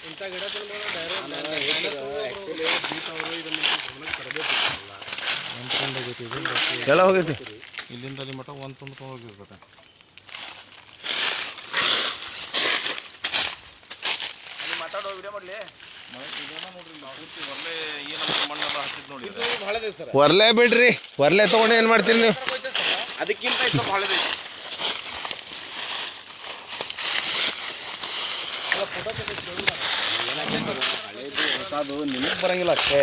ಇಂಥ ಗಿಡ ಎಲ್ಲ ಹೋಗೈತಿ ಇಲ್ಲಿಂದ ಅಲ್ಲಿ ಮಟ್ಟ ಒಂದು ತುಂಬ ಹೋಗಿರ್ತದೆ. ಮಾತಾಡೋ ವಿಡಿಯೋ ಮಾಡಲಿ ವರ್ಲೆ ಬಿಡ್ರಿ, ವರ್ಲೆ ತಗೊಂಡು ಏನು ಮಾಡ್ತೀರಿ ನೀವು? ಅದಕ್ಕಿಂತ ಇಷ್ಟು ಹಳದಿ ಅದು ನಿಮಗೆ ಬರಂಗಿಲ್ಲ ಅಷ್ಟೇ,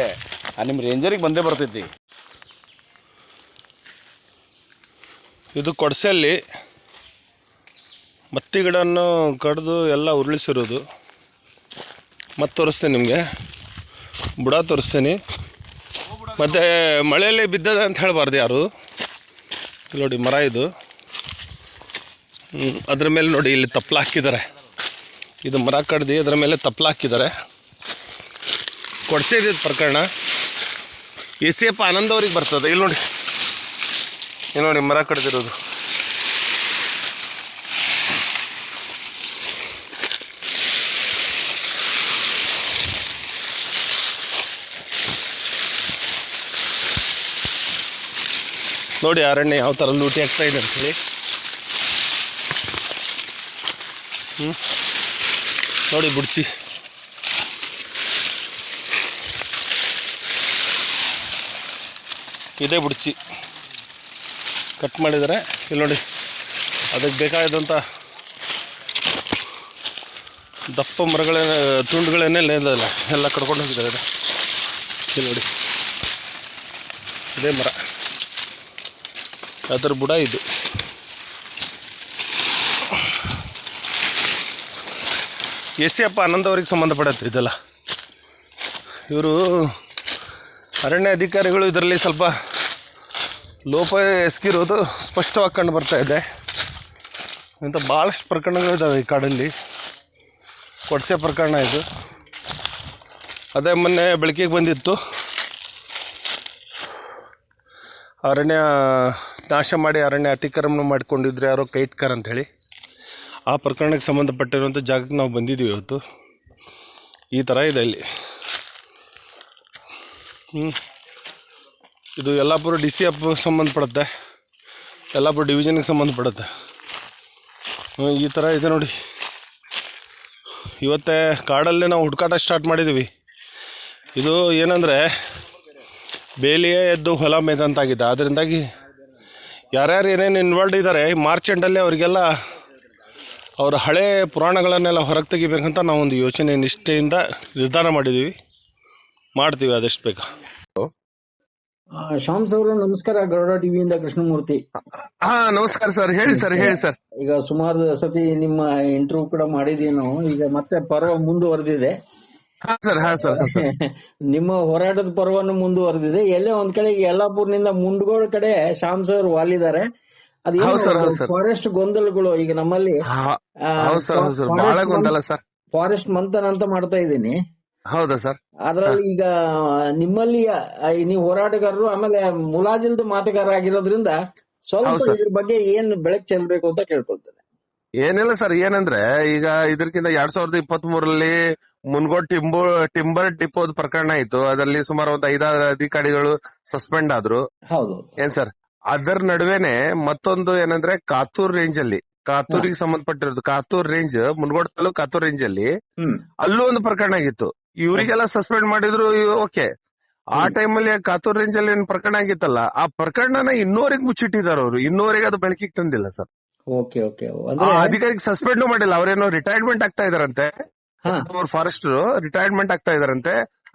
ನಿಮ್ಮ ರೇಂಜರಿಗೆ ಬಂದೇ ಬರ್ತೈತಿ. ಇದು ಕೊಡಸಲ್ಲಿ ಮತ್ತಿ ಗಿಡವನ್ನು ಕಡಿದು ಎಲ್ಲ ಉರುಳಿಸಿರೋದು. ಮತ್ತೆ ತೋರಿಸ್ತೇನೆ ನಿಮಗೆ, ಬುಡ ತೋರಿಸ್ತೀನಿ. ಮತ್ತು ಮಳೆಯಲ್ಲಿ ಬಿದ್ದದ ಅಂತ ಹೇಳಬಾರ್ದು ಯಾರು. ಇಲ್ಲಿ ನೋಡಿ ಮರ ಇದು, ಅದ್ರ ಮೇಲೆ ನೋಡಿ ಇಲ್ಲಿ ತಪ್ಪಲ ಹಾಕಿದ್ದಾರೆ. ಇದು ಮರ ಕಡ್ದು ಅದರ ಮೇಲೆ ತಪ್ಪಲ ಹಾಕಿದ್ದಾರೆ. ಕೊಡ್ಸಿದ ಪ್ರಕರಣ ACF ಆನಂದ್ ಅವ್ರಿಗೆ ಬರ್ತದೆ. ಇಲ್ಲಿ ನೋಡಿ, ಇಲ್ಲಿ ನೋಡಿ ಮರ ಕಡ್ದಿರೋದು. ನೋಡಿ ಅರಣ್ಯ ಯಾವ ಥರ ಲೂಟಿ ಆಗ್ತಾ ಇದೆ ಅಂಥೇಳಿ. ನೋಡಿ ಬುಡ್ಚಿ, ಇದೇ ಬುಡ್ಚಿ ಕಟ್ ಮಾಡಿದ್ದಾರೆ. ಇಲ್ಲಿ ನೋಡಿ, ಅದಕ್ಕೆ ಬೇಕಾದಂಥ ದಪ್ಪ ಮರಗಳೇ ತುಂಡುಗಳನ್ನೆಲ್ಲ ಇಲ್ಲ ಎಲ್ಲ ಕಡ್ಕೊಂಡು ಹೋಗಿದ್ದಾರೆ. ಇಲ್ಲಿ ನೋಡಿ, ಇದೇ ಮರ, ಅದರ ಬುಡ ಇದು. ACF ಆನಂದ್ ಅವ್ರಿಗೆ ಸಂಬಂಧಪಡುತ್ತೆ ಇದೆಲ್ಲ. ಇವರು ಅರಣ್ಯ ಅಧಿಕಾರಿಗಳು ಇದರಲ್ಲಿ ಸ್ವಲ್ಪ ಲೋಪ ಎಸಗಿರೋದು ಸ್ಪಷ್ಟವಾಗಿ ಕಂಡು ಬರ್ತಾ ಇದೆ. ಇಂಥ ಭಾಳಷ್ಟು ಪ್ರಕರಣಗಳಿದ್ದಾವೆ ಈ ಕಾಡಲ್ಲಿ. ಕೊಡ್ಸೆ ಪ್ರಕರಣ ಇದು, ಅದೇ ಮೊನ್ನೆ ಬೆಳಕಿಗೆ ಬಂದಿತ್ತು. ಅರಣ್ಯ ನಾಶ ಮಾಡಿ ಅರಣ್ಯ ಅತಿಕ್ರಮಣ ಮಾಡಿಕೊಂಡಿದ್ರೆ ಯಾರೋ ಕೈಟ್ಕರ್ ಅಂಥೇಳಿ. ಆ ಪ್ರಕರಣಕ್ಕೆ ಸಂಬಂಧಪಟ್ಟಿರುವಂಥ ಜಾಗಕ್ಕೆ ನಾವು ಬಂದಿದ್ದೀವಿ ಇವತ್ತು. ಈ ಥರ ಇದೆ ಇಲ್ಲಿ. ಇದು ಯಲ್ಲಾಪುರ DCF ಸಂಬಂಧಪಡುತ್ತೆ, ಯಲ್ಲಾಪುರ ಡಿವಿಷನ್ಗೆ ಸಂಬಂಧಪಡುತ್ತೆ. ಈ ಥರ ಇದೆ ನೋಡಿ. ಇವತ್ತೇ ಕಾಡಲ್ಲೇ ನಾವು ಹುಡುಕಾಟ ಸ್ಟಾರ್ಟ್ ಮಾಡಿದ್ದೀವಿ. ಇದು ಏನಂದರೆ ಬೇಲಿಯೇ ಎದ್ದು ಹೊಲ ಮೇದಂತಾಗಿದೆ. ಅದರಿಂದಾಗಿ ಯಾರ್ಯಾರು ಏನೇನು ಇನ್ವಾಲ್ವ್ ಇದ್ದಾರೆ ಮಾರ್ಚ್ ಎಂಡಲ್ಲಿ ಅವರಿಗೆಲ್ಲ ಅವರ ಹಳೆ ಪುರಾಣಗಳನ್ನೆಲ್ಲ ಹೊರಗೆ ತೆಗಿಬೇಕಂತ ನಾವೊಂದು ಯೋಚನೆ ನಿಷ್ಠೆಯಿಂದ ನಿರ್ಧಾರ ಮಾಡಿದ್ದೀವಿ. ಮಾಡ್ತೀವಿ ಆದಷ್ಟು ಬೇಗ. ಶಾಮ್ಸ್ ಅವರು ನಮಸ್ಕಾರ. ಗರುಡ ಟಿವಿಯಿಂದ ಕೃಷ್ಣಮೂರ್ತಿ. ನಮಸ್ಕಾರ ಸರ್. ಹೇಳಿ ಸರ್, ಹೇಳಿ ಸರ್. ಈಗ ಸುಮಾರು ಸತಿ ನಿಮ್ಮ ಇಂಟರ್ವ್ಯೂ ಕೂಡ ಮಾಡಿದೀವಿ ನಾವು. ಈಗ ಮತ್ತೆ ಪರ್ವ ಮುಂದುವರೆದಿದೆ. ನಿಮ್ಮ ಹೋರಾಟದ ಪರ್ವನು ಮುಂದುವರೆದಿದೆ. ಎಲ್ಲೇ ಒಂದ್ ಕಡೆ ಯಲ್ಲಾಪುರ್ನಿಂದ ಮುಂಡಗೋಡ ಕಡೆ ಶಾಮ್ಸ್ ಅವರು ವಾಲಿದ್ದಾರೆ. ಅದೇನು ಫಾರೆಸ್ಟ್ ಗೊಂದಲಗಳು ಈಗ ನಮ್ಮಲ್ಲಿ ಫಾರೆಸ್ಟ್ ಮಂಥನ್ ಅಂತ ಮಾಡ್ತಾ ಇದ್ದೀನಿ. ಹೌದಾ ಸರ್? ಅದ್ರಲ್ಲಿ ಈಗ ನಿಮ್ಮಲ್ಲಿ ನೀವು ಹೋರಾಟಗಾರರು ಆಮೇಲೆ ಮುಲಾಜಿಲ್ದ ಮಾತುಗಾರ ಆಗಿರೋದ್ರಿಂದ ಸ್ವಲ್ಪ ಇದ್ರ ಬಗ್ಗೆ ಏನ್ ಬೆಳಕು ಚೆಲ್ಲಬೇಕು ಅಂತ ಕೇಳ್ಕೊಳ್ತೇನೆ. ಏನಿಲ್ಲ ಸರ್, ಏನಂದ್ರೆ ಈಗ ಇದಕ್ಕಿಂತ 2023ರಲ್ಲಿ ಮುನ್ಗೋಡ್ ಟಿಂಬರ್ ಡಿಪೋದ್ ಪ್ರಕರಣ ಆಯ್ತು. ಅದರಲ್ಲಿ ಸುಮಾರು ಒಂದು 5 ಅಧಿಕಾರಿಗಳು ಸಸ್ಪೆಂಡ್ ಆದ್ರು. ಹೌದು. ಏನ್ ಸರ್, ಅದರ ನಡುವೆನೆ ಮತ್ತೊಂದು ಏನಂದ್ರೆ ಕಾತೂರ್ ರೇಂಜ್ ಅಲ್ಲಿ, ಕಾತೂರಿಗೆ ಸಂಬಂಧಪಟ್ಟಿರೋದು ಕಾತೂರ್ ರೇಂಜ್, ಮುನ್ಗೋಡ್ ತಾಲೂಕ್ ಕಾತೂರ್ ರೇಂಜ್ ಅಲ್ಲಿ ಅಲ್ಲೂ ಒಂದು ಪ್ರಕರಣ ಆಗಿತ್ತು. ಇವರಿಗೆಲ್ಲ ಸಸ್ಪೆಂಡ್ ಮಾಡಿದ್ರು, ಓಕೆ. ಆ ಟೈಮಲ್ಲಿ ಕಾತೂರ್ ರೇಂಜ್ ಅಲ್ಲಿ ಏನ್ ಪ್ರಕರಣ ಆಗಿತ್ತಲ್ಲ, ಆ ಪ್ರಕರಣನ ಇನ್ನೂವರೆಗೆ ಮುಚ್ಚಿಟ್ಟಿದ್ದಾರೆ ಅವರು. ಇನ್ನೂವರೆಗೆ ಅದು ಬೆಳಕಿಗೆ ತಂದಿಲ್ಲ ಸರ್. Okay okay. ಆ ಅಧಿಕಾರಿಗೆ ಸಸ್ಪೆಂಡ್ ಮಾಡಿಲ್ಲ, ಅವ್ರೇನೋ ರಿಟೈರ್ಮೆಂಟ್ ಆಗ್ತಾ ಇದಾರಂತೆ. ಫಾರೆಸ್ಟ್ ರಿಟೈರ್ಮೆಂಟ್ ಆಗ್ತಾ ಇದಾರಂತೆ.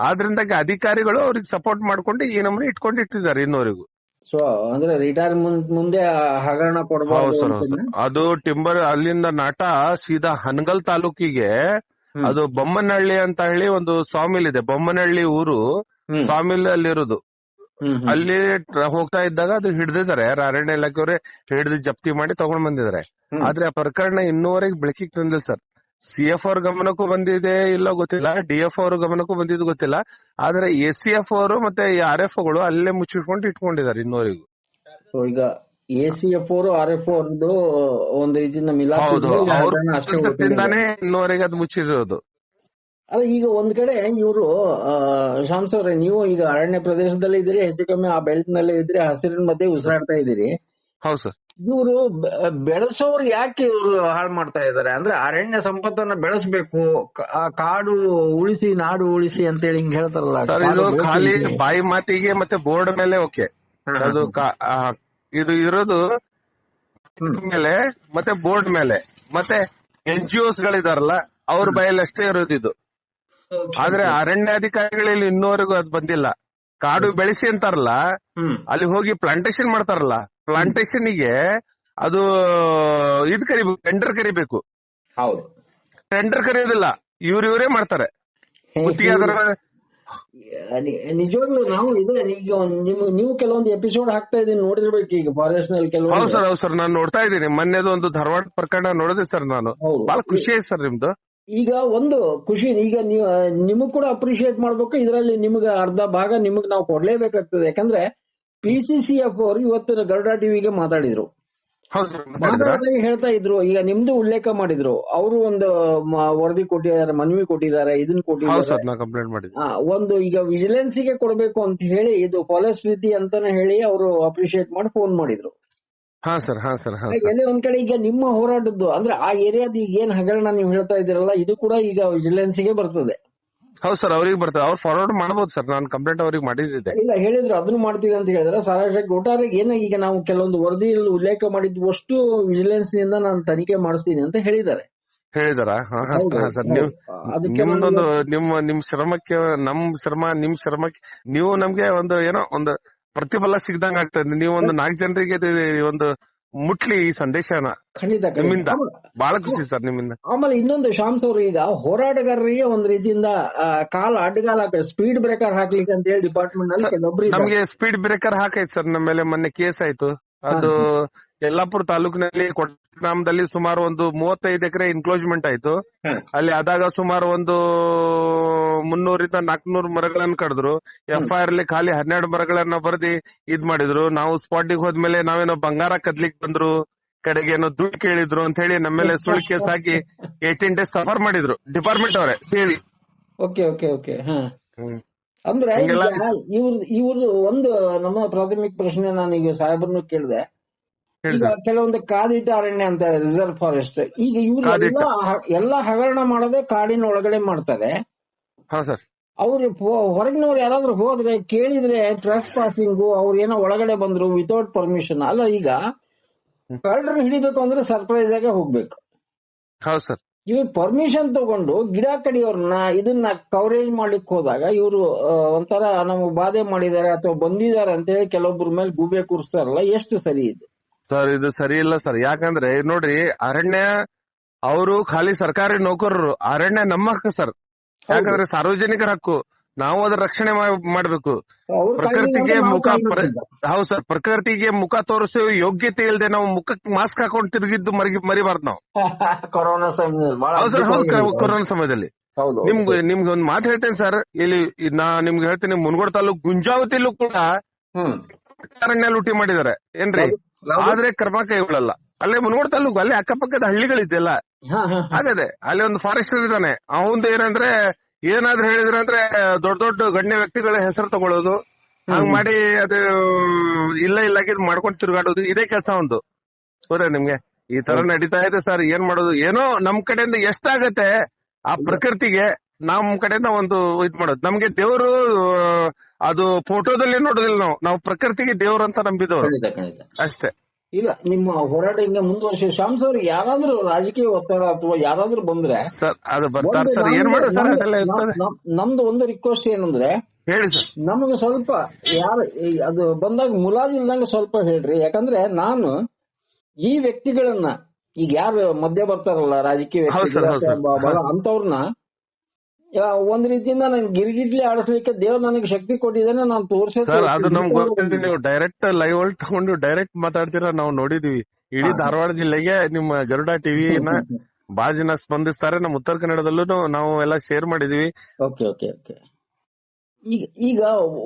ಆದ್ರಿಂದಾಗಿ ಅಧಿಕಾರಿಗಳು ಅವ್ರಿಗೆ ಸಪೋರ್ಟ್ ಮಾಡ್ಕೊಂಡು ಈ ನಮ್ಮನೆ ಇಟ್ಕೊಂಡಿಟ್ಟಿದ್ದಾರೆ ಇನ್ನೂವರೆಗೂ. ಸೊ ಅಂದ್ರೆ ರಿಟೈರ್ಮೆಂಟ್ ಮುಂದೆ ಹಗರಣ ಕೊಡಬಹುದು. ಅದು ಟಿಂಬರ್ ಅಲ್ಲಿಂದ ನಾಟ ಸೀದಾ ಹನಗಲ್ ತಾಲೂಕಿಗೆ, ಅದು ಬೊಮ್ಮನಹಳ್ಳಿ ಅಂತ ಹೇಳಿ ಒಂದು ಸಾಮಿಲ್ ಇದೆ, ಬೊಮ್ಮನಹಳ್ಳಿ ಊರು ಸಾಮಿಲ್ ಅಲ್ಲಿರೋದು. ಅಲ್ಲಿ ಹೋಗ್ತಾ ಇದ್ದಾಗ ಅದು ಹಿಡಿದಿದ್ದಾರೆ, ಅರಣ್ಯ ಇಲಾಖೆಯವರೇ ಹಿಡಿದು ಜಪ್ತಿ ಮಾಡಿ ತಗೊಂಡ್ ಬಂದಿದ್ದಾರೆ. ಆದ್ರೆ ಆ ಪ್ರಕರಣ ಇನ್ನೂವರೆಗೆ ಬೆಳಕಿಗೆ ತಂದಿಲ್ಲ ಸರ್. CF ಅವ್ರ ಗಮನಕ್ಕೂ ಬಂದಿದೆ ಇಲ್ಲ ಗೊತ್ತಿಲ್ಲ, DF ಅವ್ರ ಗಮನಕ್ಕೂ ಬಂದಿದ್ದು ಗೊತ್ತಿಲ್ಲ. ಆದ್ರೆ ACF ಅವರು ಮತ್ತೆ RF ಗಳು ಅಲ್ಲೇ ಮುಚ್ಚಿಟ್ಕೊಂಡು ಇಟ್ಕೊಂಡಿದ್ದಾರೆ ಇನ್ನೂವರೆಗೂ. ಈಗ ACF ಅವರು RF ಅವ್ರದ್ದು ಒಂದು ರೀತಿಯಿಂದ ಅವ್ರಿಂದಾನೇ ಇನ್ನೂವರೆಗೆ ಅದು ಮುಚ್ಚಿರೋದು. ಅಲ್ಲ, ಈಗ ಒಂದ್ ಕಡೆ ಇವರು ಶಾಮ್ಸ್ ಅವ್ರೆ, ನೀವು ಈಗ ಅರಣ್ಯ ಪ್ರದೇಶದಲ್ಲಿ ಇದ್ದೀರಿ, ಹೆಚ್ಚು ಕಮ್ಮಿ ಆ ಬೆಲ್ಟ್ ನಲ್ಲೇ ಇದ್ರಿ, ಹಸಿರಿನ ಮಧ್ಯೆ ಉಸಿರಾಡ್ತಾ ಇದ್ದೀರಿ. ಹೌದು ಸರ್. ಇವರು ಬೆಳೆಸೋರು ಯಾಕೆ ಇವರು ಹಾಳು ಮಾಡ್ತಾ ಇದಾರೆ? ಅಂದ್ರೆ ಅರಣ್ಯ ಸಂಪತ್ತನ್ನ ಬೆಳೆಸಬೇಕು, ಕಾಡು ಉಳಿಸಿ ನಾಡು ಉಳಿಸಿ ಅಂತ ಹೇಳಿ ಹಿಂಗ್ ಹೇಳ್ತಾರಲ್ಲ ಸರ್. ಇದು ಖಾಲಿ ಬಾಯಿ ಮಾತಿಗೆ ಮತ್ತೆ ಬೋರ್ಡ್ ಮೇಲೆ ಓಕೆ, ಅದು ಇದು ಇರೋದು ಮೇಲೆ ಮತ್ತೆ ಬೋರ್ಡ್ ಮೇಲೆ ಮತ್ತೆ NGOs ಗಳಿದಾರಲ್ಲ ಅವ್ರ ಬಾಯಲ್ಲಿ ಅಷ್ಟೇ ಇರೋದು ಇದು. ಆದ್ರೆ ಅರಣ್ಯಾಧಿಕಾರಿಗಳಲ್ಲಿ ಇನ್ನೂವರೆಗೂ ಅದು ಬಂದಿಲ್ಲ. ಕಾಡು ಬೆಳೆಸಿ ಅಂತಾರಲ್ಲ, ಅಲ್ಲಿ ಹೋಗಿ ಪ್ಲಾಂಟೇಶನ್ ಮಾಡ್ತಾರಲ್ಲ, ಪ್ಲಾಂಟೇಶನ್ ಗೆ ಅದು ಇದು ಕರಿಬೇಕು, ಟೆಂಡರ್ ಕರಿಬೇಕು. ಹೌದು, ಟೆಂಡರ್ ಕರೆಯೋದಿಲ್ಲ, ಇವರೇ ಮಾಡ್ತಾರೆ. ನಿಜವಾಗ್ಲೂ ನಾವು ಇದೆ ಈಗ ನೀವು ಕೆಲವೊಂದು ಎಪಿಸೋಡ್ ಹಾಕ್ತಾ ಇದೀನಿ, ನೋಡಿರ್ಬೇಕು ಈಗ ಫಾರೆಸ್ಟ್ ನಲ್ಲಿ ಕೆಲವು. ಹೌದು ಸರ್, ಹೌದು ಸರ್, ನಾನು ನೋಡ್ತಾ ಇದ್ದೀನಿ. ಮೊನ್ನೆದು ಒಂದು ಧಾರವಾಡ ಪ್ರಕರಣ ನೋಡಿದೆ ಸರ್ ನಾನು. ಬಹಳ ಖುಷಿ ಆಯ್ತು ಸರ್ ನಿಮ್ದು. ಈಗ ಒಂದು ಖುಷಿ, ಈಗ ನಿಮಗ್ ಕೂಡ ಅಪ್ರಿಶಿಯೇಟ್ ಮಾಡ್ಬೇಕು. ಇದರಲ್ಲಿ ನಿಮ್ಗೆ ಅರ್ಧ ಭಾಗ ನಿಮಗ್ ನಾವು ಕೊಡ್ಲೇಬೇಕಾಗ್ತದೆ. ಯಾಕಂದ್ರೆ PCCF ಅವರು ಇವತ್ತು ಗರುಡ ಟಿವಿಗೆ ಮಾತಾಡಿದ್ರು. ಮಾತಾಡಿದಾಗ ಹೇಳ್ತಾ ಇದ್ರು, ಈಗ ನಿಮ್ದು ಉಲ್ಲೇಖ ಮಾಡಿದ್ರು, ಅವರು ಒಂದು ವರದಿ ಕೊಟ್ಟಿದ್ದಾರೆ, ಮನವಿ ಕೊಟ್ಟಿದ್ದಾರೆ, ಇದನ್ನ ಕೊಟ್ಟಿದ್ದಾರೆ. ಒಂದು ಈಗ ವಿಜಿಲೆನ್ಸ್ ಗೆ ಕೊಡಬೇಕು ಅಂತ ಹೇಳಿ, ಇದು ಫಾರೆಸ್ಟ್ ರೀತಿ ಅಂತಾನೆ ಹೇಳಿ ಅವರು ಅಪ್ರಿಶಿಯೇಟ್ ಮಾಡಿ ಫೋನ್ ಮಾಡಿದ್ರು. ಎಲ್ಲಿ ಒಂದ್ ಕಡೆ ಈಗ ನಿಮ್ಮ ಹೋರಾಟದ್ದು ಅಂದ್ರೆ ಆ ಏರಿಯಾದ ಈಗ ಏನ್ ಹಗರಣ ನೀವು ಹೇಳ್ತಾ ಇದ್ದೀರಲ್ಲ, ಇದು ಕೂಡ ಈಗ ವಿಜಿಲೆನ್ಸ್ ಗೆ ಬರ್ತದೆ. ಹೌದು ಸರ್, ಅವ್ರಿಗೆ ಬರ್ತದೆ. ಅವ್ರು ಫಾರ್ವರ್ಡ್ ಮಾಡಬಹುದು ಸರ್, ನಾನು ಕಂಪ್ಲೇಂಟ್ ಅವ್ರಿಗೆ ಮಾಡಿದ್ದೆ. ಇಲ್ಲ ಹೇಳಿದ್ರು, ಅದನ್ನು ಮಾಡ್ತೀವಿ ಅಂತ ಹೇಳಿದ್ರೆ. ಸಾರಾಂಶಕ್ಕೆ ಒಟ್ಟಾರೆ ಏನ, ಈಗ ನಾವು ಕೆಲವೊಂದು ವರದಿಯಲ್ಲಿ ಉಲ್ಲೇಖ ಮಾಡಿದ್ವು ಅಷ್ಟು ವಿಜಿಲೆನ್ಸ್ ನಿಂದ ನಾನು ತನಿಖೆ ಮಾಡಿಸ್ತೀನಿ ಅಂತ ಹೇಳಿದ್ದಾರೆ. ಹೇಳಿದಾರ? ಸರ್, ನಿಮ್ದೊಂದು ನಿಮ್ ಶ್ರಮಕ್ಕೆ ನಿಮ್ ಶ್ರಮಕ್ಕೆ ನೀವು ನಮ್ಗೆ ಒಂದು ಏನೋ ಒಂದು ಪ್ರತಿಫಲ ಸಿಗ್ದಂಗ ಆಗ್ತದೆ. ನೀವು ಒಂದು 4 ಜನರಿಗೆ ಒಂದು ಮುಟ್ಲಿ ಈ ಸಂದೇಶನ. ಖಂಡಿತ ನಿಮ್ಮಿಂದ ಬಹಳ ಖುಷಿ ಸರ್, ನಿಮ್ಮಿಂದ. ಆಮೇಲೆ ಇನ್ನೊಂದು ಶಾಮ್ಸ್ ಅವರು, ಈಗ ಹೋರಾಟಗಾರರಿಗೆ ಒಂದ್ ರೀತಿಯಿಂದ ಅಡ್ಡಗಾಲ ಸ್ಪೀಡ್ ಬ್ರೇಕರ್ ಹಾಕ್ಲಿಕ್ಕೆ ಅಂತ ಹೇಳಿ ಡಿಪಾರ್ಟ್ಮೆಂಟ್ ನಲ್ಲಿ ಕೆಲವೊಬ್ರು ನಮ್ಗೆ ಸ್ಪೀಡ್ ಬ್ರೇಕರ್ ಹಾಕೈತೆ ಸರ್. ನಮ್ಮ ಮೇಲೆ ಮೊನ್ನೆ ಕೇಸ್ ಆಯ್ತು. ಅದು ಯಲ್ಲಾಪುರ ತಾಲೂಕಿನಲ್ಲಿ ಗ್ರಾಮದಲ್ಲಿ ಸುಮಾರು ಒಂದು 35 ಎಕರೆ ಎನ್ಕ್ಲೋಜ್ಮೆಂಟ್ ಆಯ್ತು. ಅಲ್ಲಿ ಆದಾಗ ಸುಮಾರು ಒಂದು 300-400 ಮರಗಳನ್ನ ಕಡಿದ್ರು. FIR ಅಲ್ಲಿ ಖಾಲಿ 12 ಮರಗಳನ್ನ ಬರೆದಿ ಇದ್ ಮಾಡಿದ್ರು. ನಾವು ಸ್ಪಾಟಿಗೆ ಹೋದ್ಮೇಲೆ ನಾವೇನೋ ಬಂಗಾರ ಕದ್ಲಿಕ್ ಬಂದ್ರು, ಕಡೆಗೆ ಏನೋ ದುಡ್ಡು ಕೇಳಿದ್ರು ಅಂತ ಹೇಳಿ ನಮ್ಮ ಮೇಲೆ ಸುಳ್ಳು ಕೇಸ್ ಹಾಕಿ 18 ಡೇಸ್ ಸಫರ್ ಮಾಡಿದ್ರು ಡಿಪಾರ್ಟ್ಮೆಂಟ್ ಅವರೇ ಸೇರಿ. ಓಕೆ. ಅಂದ್ರೆ ಇವ್ರದ್ದು ಒಂದು ನಮ್ಮ ಪ್ರಾಥಮಿಕ ಪ್ರಶ್ನೆ ನಾನು ಈಗ ಸಾಹೇಬ್ರನ್ನು ಕೇಳಿದೆ. ಈಗ ಕೆಲವೊಂದು ಕಾದಿಟ್ಟ ಅರಣ್ಯ ಅಂತ ರಿಸರ್ವ್ ಫಾರೆಸ್ಟ್, ಈಗ ಇವ್ರು ಎಲ್ಲ ಹಗರಣ ಮಾಡೋದೇ ಕಾಡಿನ ಒಳಗಡೆ ಮಾಡ್ತಾರೆ. ಅವ್ರು ಹೊರಗಿನವ್ರು ಯಾರಾದ್ರೂ ಹೋದ್ರೆ ಕೇಳಿದ್ರೆ ಟ್ರೆಸ್ ಪಾಸಿಂಗು, ಅವ್ರು ಏನೋ ಒಳಗಡೆ ಬಂದ್ರು ವಿತೌಟ್ ಪರ್ಮಿಷನ್. ಅಲ್ಲ, ಈಗ ಕಳ್ಳರನ್ನ ಹಿಡಿಬೇಕು ಅಂದ್ರೆ ಸರ್ಪ್ರೈಸ್ ಆಗಿ ಹೋಗ್ಬೇಕು. ಇವ್ರು ಪರ್ಮಿಷನ್ ತಗೊಂಡು ಗಿಡ ಕಡಿಯೋರ್ನ ಇದನ್ನ ಕವರೇಜ್ ಮಾಡ್ಲಿಕ್ಕೆ ಹೋದಾಗ ಇವರು ಒಂಥರ ನಮಗೆ ಬಾಧೆ ಮಾಡಿದ್ದಾರೆ ಅಥವಾ ಬಂದಿದ್ದಾರೆ ಅಂತ ಹೇಳಿ ಕೆಲವೊಬ್ಬರ ಮೇಲೆ ಗೂಬೆ ಕೂರಿಸ್ತಾರಲ್ಲ, ಎಷ್ಟು ಸರಿ ಇದು ಸರ್? ಇದು ಸರಿ ಇಲ್ಲ ಸರ್. ಯಾಕಂದ್ರೆ ನೋಡ್ರಿ, ಅರಣ್ಯ ಅವರು ಖಾಲಿ ಸರ್ಕಾರಿ ನೌಕರರು, ಅರಣ್ಯ ನಮ್ಮ ಹಕ್ಕು ಸರ್. ಯಾಕಂದ್ರೆ ಸಾರ್ವಜನಿಕರ ಹಕ್ಕು, ನಾವು ಅದರ ರಕ್ಷಣೆ ಮಾಡಬೇಕು. ಪ್ರಕೃತಿಗೆ ಹೌದು ಸರ್, ಪ್ರಕೃತಿಗೆ ಮುಖ ತೋರಿಸೋ ಯೋಗ್ಯತೆ ಇಲ್ಲದೆ ನಾವು ಮುಖಕ್ಕೆ ಮಾಸ್ಕ್ ಹಾಕೊಂಡು ತಿರುಗಿದ್ದು ಮರಿಬಾರ್ದು ನಾವು. ಕೊರೋನಾ ಕೊರೋನಾ ಸಮಯದಲ್ಲಿ ನಿಮ್ಗೆ ಒಂದು ಮಾತು ಹೇಳ್ತೇನೆ ಸರ್. ಇಲ್ಲಿ ನಾ ನಿಮ್ಗೆ ಹೇಳ್ತೇನೆ, ಮುನಗೋಡ ತಾಲೂಕು ಗುಂಜಾವತಿಲೂ ಕೂಡ ಅರಣ್ಯ ಲೂಟಿ ಮಾಡಿದ್ದಾರೆ ಏನ್ರಿ, ಆದ್ರೆ ಕ್ರಮ ಕೈಗೊಳ್ಳಲ್ಲ. ಅಲ್ಲೇ ಮುನಗೋಡ್ ತಾಲೂಕು ಅಲ್ಲಿ ಅಕ್ಕಪಕ್ಕದ ಹಳ್ಳಿಗಳಿದ್ದೆಲ್ಲ ಹಾ ಹಾ ಆಗದೆ. ಅಲ್ಲಿ ಒಂದು ಫಾರೆಸ್ಟರ್ ಇದ್ದಾನೆ. ಅವಂದು ಏನಂದ್ರೆ ಏನಾದ್ರು ಹೇಳಿದ್ರೆ ಅಂದ್ರೆ ದೊಡ್ಡ ದೊಡ್ಡ ಗಣ್ಯ ವ್ಯಕ್ತಿಗಳ ಹೆಸರು ತಗೊಳ್ಳೋದು, ಹಂಗ್ ಮಾಡಿ ಅದು ಇಲ್ಲಾಗಿದ್ ಮಾಡ್ಕೊಂಡು ತಿರುಗಾಡೋದು, ಇದೇ ಕೆಲಸ ಒಂದು. ಗೊತ್ತಾ ನಿಮ್ಗೆ? ಈ ತರ ನಡೀತಾ ಇದೆ ಸರ್. ಏನ್ ಮಾಡೋದು ಏನೋ ನಮ್ ಕಡೆಯಿಂದ ಎಷ್ಟಾಗತ್ತೆ ಆ ಪ್ರಕೃತಿಗೆ ನಮ್ ಕಡೆಯಿಂದ ಒಂದು ಇದ್ ಮಾಡೋದು. ನಮ್ಗೆ ದೇವರು ಅದು ಫೋಟೋದಲ್ಲಿ ನೋಡೋದಿಲ್ಲ ನಾವು ಪ್ರಕೃತಿಗೆ ದೇವ್ರು ಅಂತ ನಂಬಿದವರು ಖಂಡಿತ ಖಂಡಿತ. ಅಷ್ಟೇ. ಇಲ್ಲ, ನಿಮ್ಮ ಹೋರಾಟ ಹಿಂಗೆ ಮುಂದುವರ್ಸಿ. ಶ್ಯಾಮ್ ಸರ್, ಯಾರಾದ್ರೂ ರಾಜಕೀಯ ಒತ್ತಡ ಅಥವಾ ಯಾರಾದ್ರೂ ಬಂದ್ರೆ ಸರ್ ಅದು ಬರ್ತಾರೆ ಸರ್, ಏನ್ ಮಾಡೋದು ಸರ್, ಅದೆಲ್ಲ ಇರ್ತದೆ. ನಮ್ದು ಒಂದು ರಿಕ್ವೆಸ್ಟ್ ಏನಂದ್ರೆ, ಹೇಳಿ ಸರ್. ನಮಗೆ ಸ್ವಲ್ಪ ಅದು ಬಂದಾಗ ಮುಲಾಜ್ ಇಲ್ದಂಗೆ ಸ್ವಲ್ಪ ಹೇಳ್ರಿ. ಯಾಕಂದ್ರೆ ನಾನು ಈ ವ್ಯಕ್ತಿಗಳನ್ನ, ಈಗ ಯಾರು ಮಧ್ಯ ಬರ್ತಾರಲ್ಲ ರಾಜಕೀಯ ವ್ಯಕ್ತಿಗಳು ಅಂತವ್ರನ್ನ ಒಂದ್ ರೀತಿಯಿಂದ ನನ್ ಗಿರ್ಗಿಡ್ಲಿ ಆಡಿಸ್ಲಿಕ್ಕೆ ದೇವ್ರು ನನಗೆ ಶಕ್ತಿ ಕೊಟ್ಟಿದ್ದೇನೆ. ನಾನು ಸರ್ ಅದು ನಮ್ಗೆ ಗೊತ್ತಿದೆ. ನೀವು ಡೈರೆಕ್ಟ್ ಲೈವ್ ಅಲ್ಲಿ ತಗೊಂಡು ಡೈರೆಕ್ಟ್ ಮಾತಾಡ್ತೀರಾ, ನಾವು ನೋಡಿದೀವಿ. ಇಡೀ ಧಾರವಾಡ ಜಿಲ್ಲೆಗೆ ನಿಮ್ಮ ಗರುಡ ಟಿವಿನ ಬಹಳ ಜನ ಸ್ಪಂದಿಸ್ತಾರೆ. ನಮ್ಮ ಉತ್ತರ ಕನ್ನಡದಲ್ಲೂ ನಾವು ಎಲ್ಲ ಶೇರ್ ಮಾಡಿದೀವಿ. Okay okay okay. ಈಗ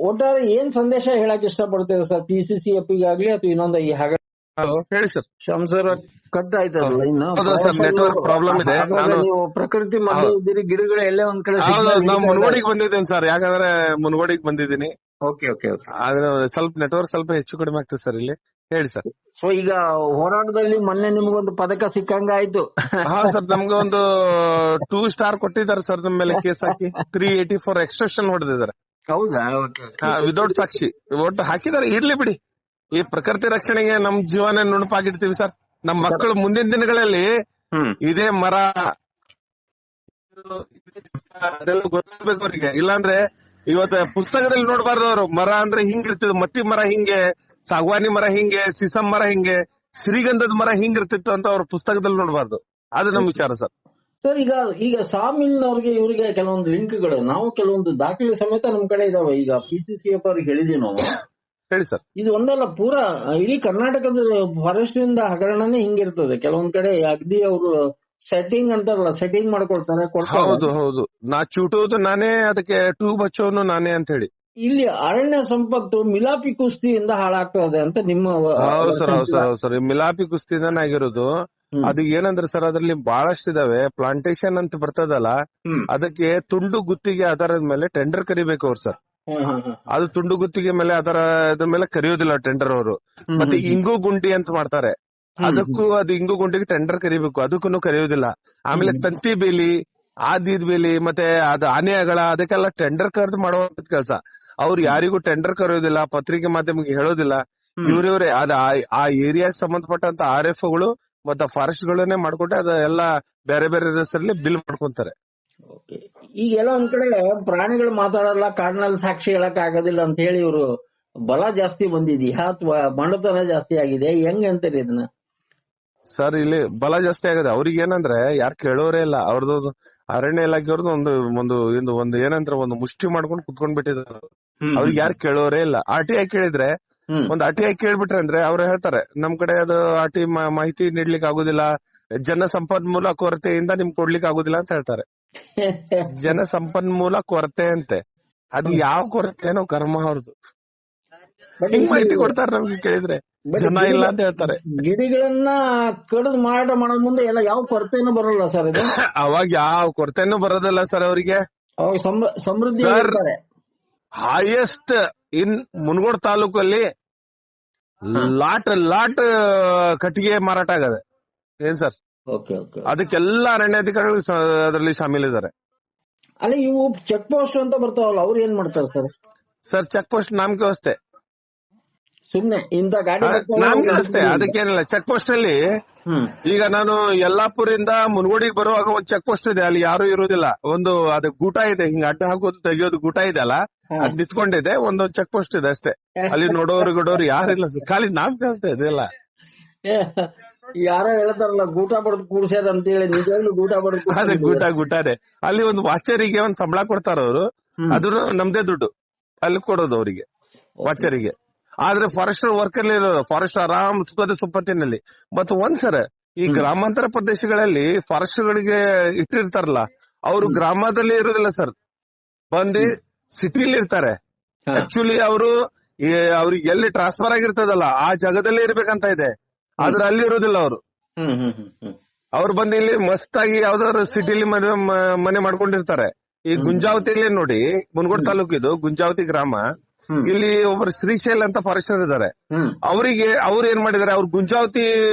ಒಟ್ಟಾರೆ ಏನ್ ಸಂದೇಶ ಹೇಳಕ್ ಇಷ್ಟಪಡ್ತೇವೆ ಸರ್, PCCF ಗಾಗ್ಲಿ ಅಥವಾ ಇನ್ನೊಂದು ಈ ಹಾಗೆ? ಹೇಳಿ ಸರ್. ಶ್ಯಾಮ್ ಸರ್, ಕಟ್ ಆಯ್ತಲ್ಲ ಇನ್ನು? ನೆಟ್ವರ್ಕ್ ಪ್ರಾಬ್ಲಮ್ ಇದೆ. ನೀವು ಪ್ರಕೃತಿ ಮಧ್ಯೆ ಇದ್ದೀರಿ, ಗಿಡಗಳು ಎಲ್ಲೇ ಒಂದ್ ಕಡೆ. ನಾವು ಮುನಗೋಡಿಗೆ ಬಂದಿದ್ದೇನೆ ಸರ್, ಯಾಕಂದ್ರೆ ಮುನಗೋಡಿಗೆ ಬಂದಿದ್ದೀನಿ. Okay okay okay. ಆದ್ರೆ ಸ್ವಲ್ಪ ನೆಟ್ವರ್ಕ್ ಸ್ವಲ್ಪ ಹೆಚ್ಚು ಕಡಿಮೆ ಆಗ್ತದೆ ಸರ್ ಇಲ್ಲಿ. ಹೇಳಿ ಸರ್. ಸೊ ಈಗ ಹೋರಾಟದಲ್ಲಿ ಮೊನ್ನೆ ನಿಮ್ಗೊಂದು ಪದಕ ಸಿಕ್ಕಂಗ ಆಯ್ತು. ಹಾ ಸರ್, ನಮ್ಗೆ ಒಂದು 2 ಸ್ಟಾರ್ ಕೊಟ್ಟಿದ್ದಾರೆ ಸರ್. ನಮ್ಮ ಮೇಲೆ ಕೇಸ್ ಹಾಕಿ 384 ಎಕ್ಸ್ಟ್ರಾಕ್ಷನ್ ಹೊಡೆದಿದ್ದಾರೆ. ಹೌದಾ? ವಿದೌಟ್ ಸಾಕ್ಷಿ ಒಟ್ಟು ಹಾಕಿದ್ದಾರೆ. ಇರ್ಲಿ ಬಿಡಿ, ಈ ಪ್ರಕೃತಿ ರಕ್ಷಣೆಗೆ ನಮ್ ಜೀವನ ನುಣುಪಾಗಿಡ್ತೀವಿ ಸರ್. ನಮ್ ಮಕ್ಕಳು ಮುಂದಿನ ದಿನಗಳಲ್ಲಿ ಇದೇ ಮರ ಅದೆಲ್ಲ ಗೊತ್ತಾಗ್ಬೇಕು ಅವ್ರಿಗೆ. ಇಲ್ಲಾಂದ್ರೆ ಇವತ್ತು ಪುಸ್ತಕದಲ್ಲಿ ನೋಡ್ಬಾರ್ದು ಅವರು. ಮರ ಅಂದ್ರೆ ಹಿಂಗಿರ್ತಿದ್ರು, ಮತ್ತಿ ಮರ ಹಿಂಗೆ, ಸಾಗವಾನಿ ಮರ ಹಿಂಗೆ, ಸಿಸಂ ಮರ ಹಿಂಗೆ, ಶ್ರೀಗಂಧದ ಮರ ಹಿಂಗಿರ್ತಿತ್ತು ಅಂತ ಅವ್ರ ಪುಸ್ತಕದಲ್ಲಿ ನೋಡ್ಬಾರ್ದು. ಅದು ನಮ್ ವಿಚಾರ ಸರ್. ಸರ್, ಈಗ ಸಾಮಿಲ್ನವ್ರಿಗೆ ಇವ್ರಿಗೆ ಕೆಲವೊಂದು ಲಿಂಕ್ಗಳು, ನಾವು ಕೆಲವೊಂದು ದಾಖಲೆ ಸಮೇತ ನಮ್ ಕಡೆ ಇದಾವೆ. ಈಗ PCCF ಅವ್ರಿಗೆ ಹೇಳಿದೀವಿ ನಾವು. ಹೇಳಿ ಸರ್. ಇದು ಒಂದಲ್ಲ, ಪೂರಾ ಇಡೀ ಕರ್ನಾಟಕದ ಫಾರೆಸ್ಟ್ ಇಂದ ಹಗರಣನೇ ಹಿಂಗಿರ್ತದೆ. ಕೆಲವೊಂದ್ ಕಡೆ ಅಗ್ದಿ ಅವರು ಸೆಟ್ಟಿಂಗ್ ಅಂತಾರಲ್ಲ, ಸೆಟ್ಟಿಂಗ್ ಮಾಡ್ಕೊಳ್ತಾರೆ. ಹೌದು ಹೌದು, ನಾ ಚೂಟೋದು ನಾನೇ, ಅದಕ್ಕೆ ಟ್ಯೂಬ್ ಹಚ್ಚೋನು ನಾನೇ ಅಂತ ಹೇಳಿ. ಇಲ್ಲಿ ಅರಣ್ಯ ಸಂಪತ್ತು ಮಿಲಾಪಿ ಕುಸ್ತಿಯಿಂದ ಹಾಳಾಗ್ತದೆ ಅಂತ ನಿಮ್ಮ? ಹೌದು ಸರ್, ಹೌದು ಸರ್, ಹೌದು ಸರ್. ಮಿಲಾಪಿ ಕುಸ್ತಿಯಿಂದಾನೆ ಆಗಿರೋದು. ಅದು ಏನಂದ್ರೆ ಸರ್, ಅದ್ರಲ್ಲಿ ಬಹಳಷ್ಟು ಇದಾವೆ. ಪ್ಲಾಂಟೇಶನ್ ಅಂತ ಬರ್ತದಲ್ಲ, ಅದಕ್ಕೆ ತುಂಡು ಗುತ್ತಿಗೆ ಆಧಾರದ ಮೇಲೆ ಟೆಂಡರ್ ಕರಿಬೇಕು ಅವ್ರು ಸರ್. ಅದು ತುಂಡು ಗುತ್ತಿಗೆ ಮೇಲೆ ಅದ್ರ ಮೇಲೆ ಕರೆಯೋದಿಲ್ಲ ಟೆಂಡರ್ ಅವರು. ಮತ್ತೆ ಇಂಗು ಗುಂಡಿ ಅಂತ ಮಾಡ್ತಾರೆ, ಅದಕ್ಕೂ ಅದು ಇಂಗು ಗುಂಡಿಗೆ ಟೆಂಡರ್ ಕರಿಬೇಕು, ಅದಕ್ಕೂ ಕರೆಯೋದಿಲ್ಲ. ಆಮೇಲೆ ತಂತಿ ಬೇಲಿ, ಆದಿದ್ ಬೇಲಿ, ಮತ್ತೆ ಅದು ಆನೆಗಳ, ಅದಕ್ಕೆಲ್ಲ ಟೆಂಡರ್ ಕರೆದು ಮಾಡುವಂತ ಕೆಲಸ. ಅವ್ರು ಯಾರಿಗೂ ಟೆಂಡರ್ ಕರೆಯೋದಿಲ್ಲ, ಪತ್ರಿಕೆ ಮಾಧ್ಯಮಕ್ಕೆ ಹೇಳೋದಿಲ್ಲ. ಇವ್ರವ್ರೆ ಅದ ಆ ಏರಿಯಾಗೆ ಸಂಬಂಧಪಟ್ಟಂತ RFಗಳು ಮತ್ತೆ ಫಾರೆಸ್ಟ್ ಗಳನ್ನೇ ಮಾಡ್ಕೊಂಡೆ ಅದೆಲ್ಲ ಬೇರೆ ಬೇರೆ ಹೆಸರಲ್ಲಿ ಬಿಲ್ ಮಾಡ್ಕೊಂತಾರೆ. ಈಗೆಲ್ಲ ಒಂದ್ ಕಡೆ ಪ್ರಾಣಿಗಳು ಮಾತಾಡಲ್ಲ, ಕಾಡಿನಲ್ಲಿ ಸಾಕ್ಷಿ ಹೇಳಕ್ ಆಗೋದಿಲ್ಲ ಅಂತ ಹೇಳಿ ಇವರು ಬಲ ಜಾಸ್ತಿ ಬಂದಿದ್ಯಾ ಅಥವಾ ಬಂಡತನ ಜಾಸ್ತಿ ಆಗಿದೆ, ಹೆಂಗ್ ಅಂತೀರಿ ಇದನ್ನ? ಸರ್, ಇಲ್ಲಿ ಬಲ ಜಾಸ್ತಿ ಆಗದೆ. ಅವ್ರಿಗೆ ಏನಂದ್ರೆ ಯಾರು ಕೇಳೋರೇ ಇಲ್ಲ. ಅವ್ರದ್ದು ಅರಣ್ಯ ಇಲಾಖೆಯವ್ರದ್ದು ಒಂದು ಏನಂದ್ರೆ ಒಂದು ಮುಷ್ಟಿ ಮಾಡ್ಕೊಂಡು ಕುತ್ಕೊಂಡ್ ಬಿಟ್ಟಿದ್ದಾರೆ. ಅವ್ರಿಗೆ ಯಾರು ಕೇಳೋರೇ ಇಲ್ಲ. RTI ಕೇಳಿದ್ರೆ, ಒಂದು RTI ಕೇಳ್ಬಿಟ್ರೆ ಅಂದ್ರೆ ಅವ್ರು ಹೇಳ್ತಾರೆ ನಮ್ ಕಡೆ ಅದು RTI ಮಾಹಿತಿ ನೀಡ್ಲಿಕ್ಕೆ ಆಗುದಿಲ್ಲ, ಜನ ಸಂಪನ್ಮೂಲ ಕೊರತೆಯಿಂದ ನಿಮ್ಗೆ ಕೊಡ್ಲಿಕ್ಕೆ ಆಗುದಿಲ್ಲ ಅಂತ ಹೇಳ್ತಾರೆ. ಜನ ಸಂಪನ್ಮೂಲ ಕೊರತೆ ಅಂತೆ, ಅದು ಯಾವ ಕೊರತೆನೋ ಕರ್ಮ ಅವ್ರದ್ದು. ಹಿಂಗ್ ಮಾಹಿತಿ ಕೊಡ್ತಾರೆ ನಮ್ಗೆ ಕೇಳಿದ್ರೆ. ಜನ ಇಲ್ಲ ಅಂತ ಹೇಳ್ತಾರೆ. ಗಿಡಗಳನ್ನ ಕಡಿದು ಮಾರಾಟ ಮಾಡೋ ಮುಂದೆ ಎಲ್ಲ ಯಾವ ಕೊರತೆನೂ ಬರಲ್ಲ ಸರ್ ಇದು? ಅವಾಗ ಯಾವ ಕೊರತೆನೂ ಬರೋದಿಲ್ಲ ಸರ್ ಅವರಿಗೆ. ಸಮೃದ್ಧಿ. ಹೈಯೆಸ್ಟ್ ಇನ್ ಮುನಗೋಡ್ ತಾಲೂಕಲ್ಲಿ ಲಾಟ್ ಕಟ್ಟಿಗೆ ಮಾರಾಟ ಆಗದೆ ಏನ್ ಸರ್. ಅದಕ್ಕೆಲ್ಲ ಅರಣ್ಯಾಧಿಕಾರಿಗಳು ಅದರಲ್ಲಿ ಶಾಮೀಲಿದ್ದಾರೆ. ಅಲ್ಲಿ ಇವು ಚೆಕ್ ಪೋಸ್ಟ್ ಅಂತ ಬರ್ತಾವಲ್ಲ, ಅವ್ರು ಏನ್ ಮಾಡ್ತಾರೆ ಸರ್? ಸರ್, ಚೆಕ್ ಪೋಸ್ಟ್ ನಾಮಕೆ ವ್ಯವಸ್ಥೆ ಸುಮ್ನೆ ಇಂತ ಗಾಡಿ ನಾಮಕೆ ವ್ಯವಸ್ಥೆ, ಅದಕ್ಕೇನಿಲ್ಲ. ಚೆಕ್ ಪೋಸ್ಟ್ ಅಲ್ಲಿ ಈಗ ನಾನು ಯಲ್ಲಾಪುರಿಂದ ಮುನಗೋಡಿಗೆ ಬರುವಾಗ ಒಂದು ಚೆಕ್ ಪೋಸ್ಟ್ ಇದೆ, ಅಲ್ಲಿ ಯಾರು ಇರುವುದಿಲ್ಲ. ಒಂದು ಅದು ಗೂಟ ಇದೆ, ಹಿಂಗ ಅಡ್ಡ ಹಾಕೋದು ತೆಗಿಯೋದು ಗೂಟ ಇದೆ ಅಲ್ಲ, ಅದ್ ನಿಂತ್ಕೊಂಡಿದೆ. ಒಂದು ಚೆಕ್ ಪೋಸ್ಟ್ ಇದೆ ಅಷ್ಟೇ. ಅಲ್ಲಿ ನೋಡೋರು ಯಾರಿಲ್ಲ ಸರ್, ಖಾಲಿ ನಾಮಕೆ ವ್ಯವಸ್ಥೆ ಇದೆಲ್ಲ. ಯಾರೋ ಹೇಳ್ತಾರಲ್ಲ ಗೂಟ ಬಡ್ದು ಕೂಡ್ಸ್ಯಾರ ಅಂತ ಹೇಳಿ, ನಿಜವಾಗ್ಲೂ ಗೂಟ ಬಡ್ದು ಅದೇ ಗೂಟಾನೆ. ಅಲ್ಲಿ ಒಂದು ವಾಚರಿಗೆ ಒಂದು ಸಂಬಳ ಕೊಡ್ತಾರ ಅವರು, ಅದನ್ನು ನಮ್ದೇ ದುಡ್ಡು ಅಲ್ಲಿ ಕೊಡೋದು ಅವರಿಗೆ ವಾಚರಿಗೆ. ಆದ್ರೆ ಫಾರೆಸ್ಟ್ ವರ್ಕರ್ ಇರೋದು, ಫಾರೆಸ್ಟ್ ಆರಾಮ್ ಸುಖದ ಸುಪ್ಪತ್ತಿನಲ್ಲಿ. ಮತ್ತು ಒಂದ್ಸರ ಈ ಗ್ರಾಮಾಂತರ ಪ್ರದೇಶಗಳಲ್ಲಿ ಫಾರೆಸ್ಟ್ ಗಳಿಗೆ ಇಟ್ಟಿರ್ತಾರಲ್ಲ, ಅವರು ಗ್ರಾಮದಲ್ಲಿ ಇರೋದಿಲ್ಲ ಸರ್, ಬಂದು ಸಿಟಿಲಿ ಇರ್ತಾರೆ. ಆಕ್ಚುಲಿ ಅವ್ರಿಗೆ ಎಲ್ಲಿ ಟ್ರಾನ್ಸ್ಫರ್ ಆಗಿರ್ತದಲ್ಲ ಆ ಜಾಗದಲ್ಲೇ ಇರ್ಬೇಕಂತ ಇದೆ. ಆದ್ರೆ ಅಲ್ಲಿ ಇರೋದಿಲ್ಲ ಅವರು. ಹ್ಮ್ ಹ್ಮ್ ಹ್ಮ್ ಹ್ಮ್ ಅವ್ರು ಬಂದು ಇಲ್ಲಿ ಮಸ್ತಾಗಿ ಯಾವ್ದಾದ್ರು ಸಿಟಿಲಿ ಮನೆ ಮಾಡ್ಕೊಂಡಿರ್ತಾರೆ. ಈ ಗುಂಜಾವತಿಲಿ ನೋಡಿ, ಮುನಗೋಡ್ ತಾಲೂಕಿದು ಗುಂಜಾವತಿ ಗ್ರಾಮ. ಇಲ್ಲಿ ಒಬ್ಬರು ಶ್ರೀಶೈಲ್ ಅಂತ ಫಾರೆಸ್ಟರ್ ಇದ್ದಾರೆ. ಅವ್ರು ಏನ್ ಮಾಡಿದಾರೆ, ಅವ್ರು ಗುಂಜಾವತಿ